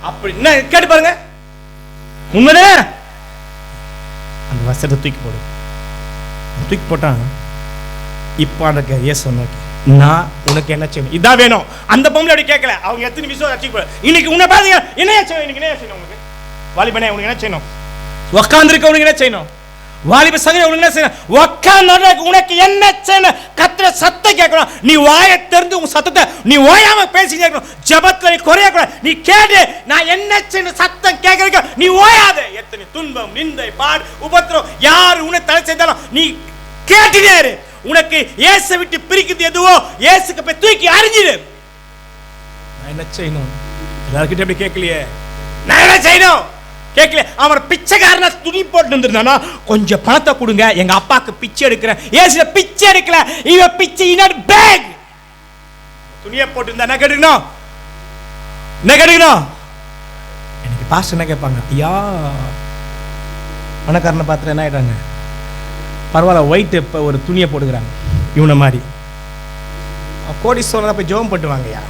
அப்படி என்ன கேட்டு பாருங்க. உண்மையே அந்த வசனத்தை தூக்கி போடு, தூக்கி போட்டான். இப்போ அந்த இயேசு நோக்கி, நான் உனக்கு என்ன செய்யணும் இதான் வேணும். அந்த பொம்பளை அப்படி கேட்கல, அவங்க எத்தனை விசுவாசம் ரட்சிக்க. இன்னைக்கு உன்னை பாத்தீங்க, என்ன செய்யணும்? இன்னைக்கு என்ன செய்யணும்? உங்களுக்கு வாலிபனே உனக்கு என்ன செய்யணும்? உட்கார்ந்துருக்க உனக்கு என்ன செய்யணும்? வாலிப சகோதரி உனக்கு என்ன செய்யணும்? உட்கார்ந்து உனக்கு என்ன செய்யணும்? கத்திர சத்தம் கேட்கணும். நீ வாயை திறந்து உன் சத்தத்தை நீ ஓயாம பேசிட்டே இருக்கணும். ஜெபத்துல நீ குறைய கூடாது. நீ கேடு, நான் என்ன செய்யணும் சத்தம் கேட்கறதுக்கு நீ ஓயாத. எத்தனை துன்பம், நிந்தை, பாடு, உபத்திரம் யார் உன்னை தடை செய்தாலும் நீ கேட்டுட்டே இரு. உனக்கு இயேசு விட்டு பிரிக்கிறது எதுவோ இயேசுக்கு போய் தூக்கி அறிஞ்சிடு. நான் என்ன செய்யணும்? எல்லார்கிட்ட எப்படி கேட்கலையே, நான் என்ன செய்யணும் கேட்கல. அவன் பிச்சைக்காரனா துணி போட்டு இருந்திருந்தானா, கொஞ்சம் பணத்தை கொடுங்க, எங்க அப்பாக்கு பிச்சை எடுக்கிறேன். ஏசுல பிச்சை எடுக்கல, இவன் பிச்சை இன் பேக் துணியை போட்டு இருந்தா என்ன கேட்டுக்கணும்? என்ன கேட்டுக்கணும்? எனக்கு பாஸ்டர் என்ன கேட்பாங்க, ஐயா பணக்காரனை பார்த்துட்டு என்ன ஆயிட்டாங்க, பரவாயில்ல ஒயிட் இப்போ ஒரு துணியை போட்டுக்கிறாங்க இவனை மாதிரி. கோடீஸ்வரன் போய் ஜோம் போட்டுவாங்கய்யா.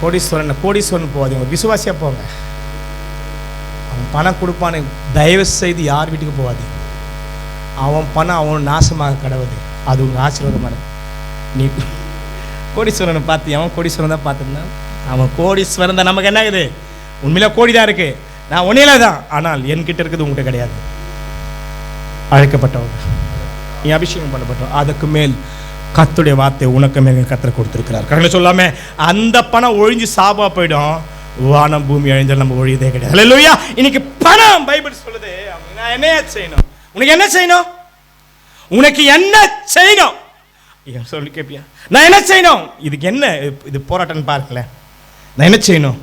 கோடீஸ்வரன் போகாதீங்க, விசுவாசியா போங்க. அவன் பணம் கொடுப்பானு தயவு செய்து யார் வீட்டுக்கு போகாதீங்க. அவன் பணம் அவன் நாசமாக கடவுது, அது உங்க ஆசீர்வாதமானது. நீ கோடீஸ்வரனை பார்த்து, அவன் கோடீஸ்வரன் தான் பார்த்துருந்தான், அவன் கோடீஸ்வரன் தான். நமக்கு என்ன ஆகுது? உண்மையில கோடி தான் இருக்கு, நான் ஒன்னில தான், ஆனால் என்கிட்ட இருக்குது உங்ககிட்ட கிடையாது. அழைக்கப்பட்டவங்க, நீ அபிஷேகம் பண்ணப்பட்டோம், அதுக்கு மேல் கர்த்தருடைய வார்த்தை உனக்கு மேல் கர்த்தர் கொடுத்திருக்கிறார். கடவுளை சொல்லாம அந்த பணம் ஒழிஞ்சு சாபா போயிடும். வானம் பூமி அழிஞ்சால் நம்ம ஒழியதே கிடையாது. ஹல்லேலூயா. இன்னைக்கு பணம் பைபிள் சொல்லுது, நான் என்ன செய்யணும்? உனக்கு என்ன செய்யணும்? உனக்கு என்ன செய்யணும் சொல்லி கேப்பியா? நான் என்ன செய்யணும்? இதுக்கு என்ன இது போராட்டம் பாருங்களேன். நான் என்ன செய்யணும்?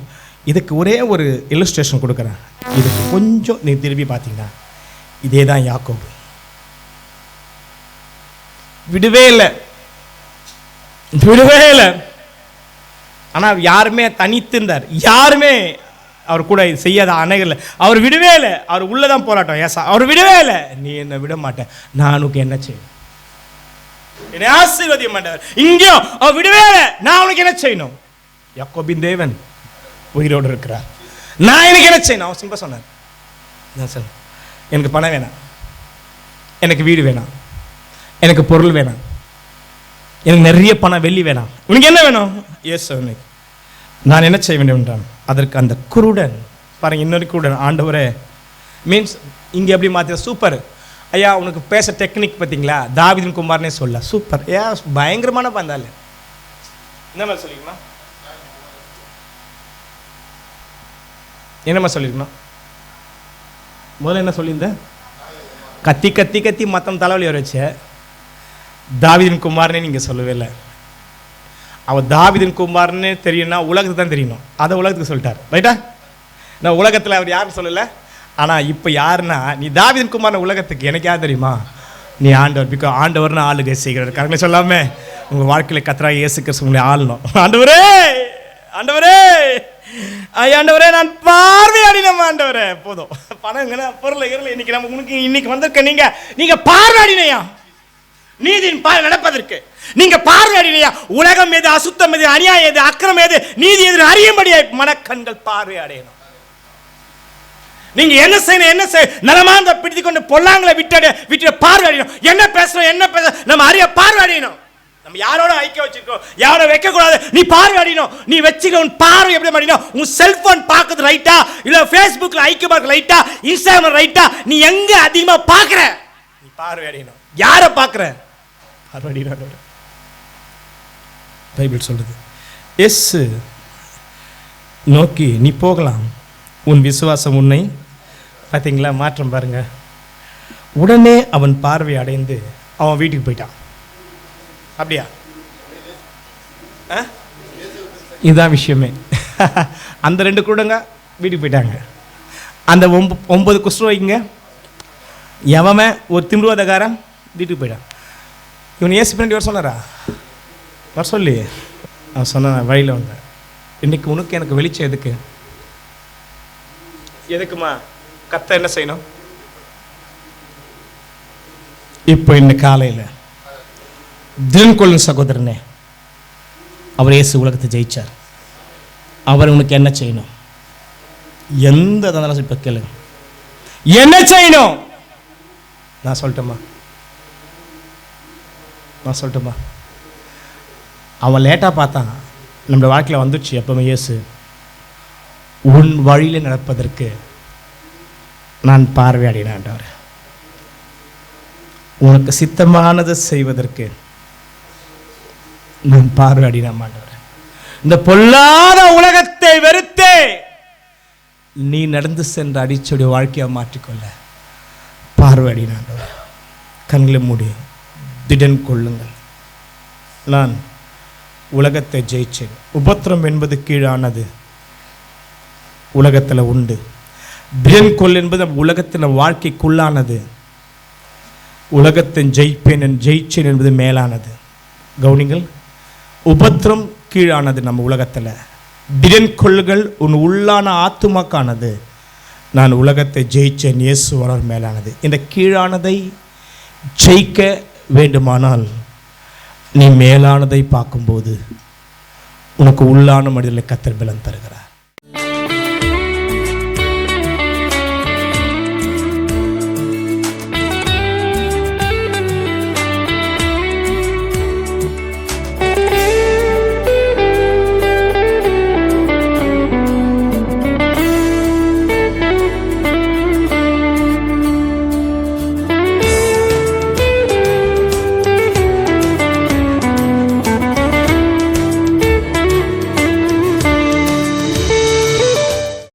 இதுக்கு ஒரே ஒரு இல்லுஸ்ட்ரேஷன் கொடுக்குறேன். இதுக்கு கொஞ்சம் நீ திரும்பி பார்த்தீங்கன்னா இதே தான் யாக்கோபு. விடவே இல்லை. ஆனால் யாருமே தனித்து இருந்தார், யாருமே அவர் கூட செய்யாத அணைகள் அவர் விடவே இல்லை. அவர் உள்ளதான் போராட்டம். ஏசா அவர் விடவே இல்லை. நீ என்ன விட மாட்டேன், நான் உனக்கு என்ன செய்யணும்? என்னை ஆசீர்வதிக்க மாட்டார். இங்கேயும் அவர் விடவே இல்லை. நான் உனக்கு என்ன செய்யணும்? யாக்கோபின் தேவன் உயிரோடு இருக்கிறார். நான் எனக்கு என்ன செய்யணும்? அவன் சிம்பிளா சொன்னார், நான் சொன்னேன், எனக்கு பணம் வேணாம், எனக்கு வீடு வேணாம், எனக்கு பொருள் வேணாம், எனக்கு நிறைய பணம் வெள்ளி வேணாம். உனக்கு என்ன வேணும்? இயேசு நான் என்ன செய்ய வேண்டும் என்றான். அதற்கு அந்த குருடன் பாருங்க, இன்னொரு குருடன், ஆண்டவரே மீன்ஸ் இங்கே எப்படி மாற்ற சூப்பர் ஐயா, உனக்கு பேச டெக்னிக் பார்த்தீங்களா, தாவீதின் குமாரனே சொல்ல சூப்பர் ஏ, பயங்கரமான பந்தாள். என்ன மாதிரி சொல்லிக்கணும்? என்னம்மா சொல்லியிருக்கணும்? முதல்ல என்ன சொல்லியிருந்தேன்? கத்தி கத்தி கத்தி மொத்தம் தலைவலி வர வச்ச தாவீதின் குமாரனே நீங்கள் சொல்லவே இல்லை. அவர் தாவீதின் குமாரனே தெரியும்னா உலகத்துக்கு தான் தெரியணும், அதை உலகத்துக்கு சொல்லிட்டார். ரைட்டா? நான் உலகத்தில் அவர் யாருன்னு சொல்லலை. ஆனால் இப்போ யாருன்னா, நீ தாவீதின் குமாரன் உலகத்துக்கு எனக்கு யார் தெரியுமா? நீ ஆண்டவர். பிகாஸ் ஆண்டவர்னு ஆளுகை செய்கிறார். கரெக்டாக சொல்லாம உங்கள் வாழ்க்கையில் கர்த்தராகிய இயேசு கிறிஸ்து உங்களை ஆளணும். ஆண்டவரே, ஆண்டவரே, ஆண்டவரே, நான் பார்வையாடினோம் ஆண்டவரே. போதும், பணம் பொருள் இருல. இன்னைக்கு நம்ம உனக்கு இன்னைக்கு வந்திருக்க நீங்க பார்வையாடினையா? நீதியின் பார்வை நடப்பதற்கு நீங்க பார்வையாடினையா? உலகம் எது, அசுத்தம் எது, அநியாயம் எது, அக்கிரம் எது, நீதி எது அறியும்படியா மனக்கண்கள் பார்வையாடையணும். நீங்க என்ன செய்யணும்? என்ன செய்ய நலமாந்த பிடித்து கொண்டு பொல்லாங்களை விட்டு பார்வையாடணும். என்ன பேசுறோம், என்ன பேச நம்ம அறிய பார்வையாடணும். நம்ம யாரோட ஐக்கிய வச்சிருக்கோம், யாரோட வைக்க கூடாது. நீ பார்வையாடணும். நீ வச்சுக்க உன் பார்வை எப்படி மாட்டணும்? உன் செல்போன் பார்க்குறது ரைட்டா, இல்ல ஃபேஸ்புக்ல ஐக்கிய பார்க்க ரைட்டா, இன்ஸ்டாகிராம் ரைட்டா? நீ எங்க அதிகமா பார்க்குற? நீ பார்வையாடணும். யார பார்க்குற? பார்வையாடணும். பைபிள் சொல்லுது, எஸ் நோக்கி நீ போகலாம், உன் விசுவாசம் உன்னை. பார்த்தீங்களா மாற்றம் பாருங்க. உடனே அவன் பார்வை அடைந்து அவன் வீட்டுக்கு போயிட்டான். அப்படியா? இதுதான் விஷயமே. அந்த 2 குருடங்க வீட்டுக்கு போயிட்டாங்க. அந்த 9 குஷ்டரோகிங்க எவன் ஒரு திமிருவாதக்காரன் வீட்டுக்கு போயிட்டான். இவன் ஏசு பின்னாடி வர சொன்னாரா? வர சொல்லி அவன் சொன்னான் வழியில் வந்தேன், இன்னைக்கு உனக்கு எனக்கு வெளிச்சம் எதுக்கு? எதுக்குமா? கத்த என்ன செய்யணும்? இப்போ இன்னைக்கு காலையில் திடன் கொள்ளும் சகோதரனே, அவர் இயேசு உலகத்தை ஜெயிச்சார். அவர் உனக்கு என்ன செய்யணும்? எந்த தந்தாலும் இப்போ கேளுங்க, என்ன செய்யணும்? நான் சொல்லட்டுமா? அவன் லேட்டாக பார்த்தான், நம்மளோட வாழ்க்கையில் வந்துடுச்சு. எப்பவுமே இயேசு உன் வழியில் நடப்பதற்கு நான் பார்வையாடினான்றார். உனக்கு சித்தமானதை செய்வதற்கு நான் பார்வையாடினான். இந்த பொல்லாத உலகத்தை வெறுத்தே நீ நடந்து சென்ற அடிச்சுடைய வாழ்க்கையை மாற்றிக்கொள்ள பார்வையாடினான். கண்களை மூடி திடன் கொள்ளுங்கள், நான் உலகத்தை ஜெயிச்சேன். உபத்திரம் என்பது கீழானது உலகத்தில் உண்டு. திடன் கொள் என்பது உலகத்தின் வாழ்க்கைக்குள்ளானது. உலகத்தை ஜெயிச்சேன் என்பது மேலானது. கவனிங்கள், உபத்திரம் கீழானது நம்ம உலகத்தில். திடன் கொள்ளுகள் உன் உள்ளான ஆத்துமாக்கானது. நான் உலகத்தை ஜெயிச்சேன், இயேசு வளர் மேலானது. இந்த கீழானதை ஜெயிக்க வேண்டுமானால் நீ மேலானதை பார்க்கும்போது உனக்கு உள்ளான மனிதர்களை கர்த்தர் பலன் தருகிறார்.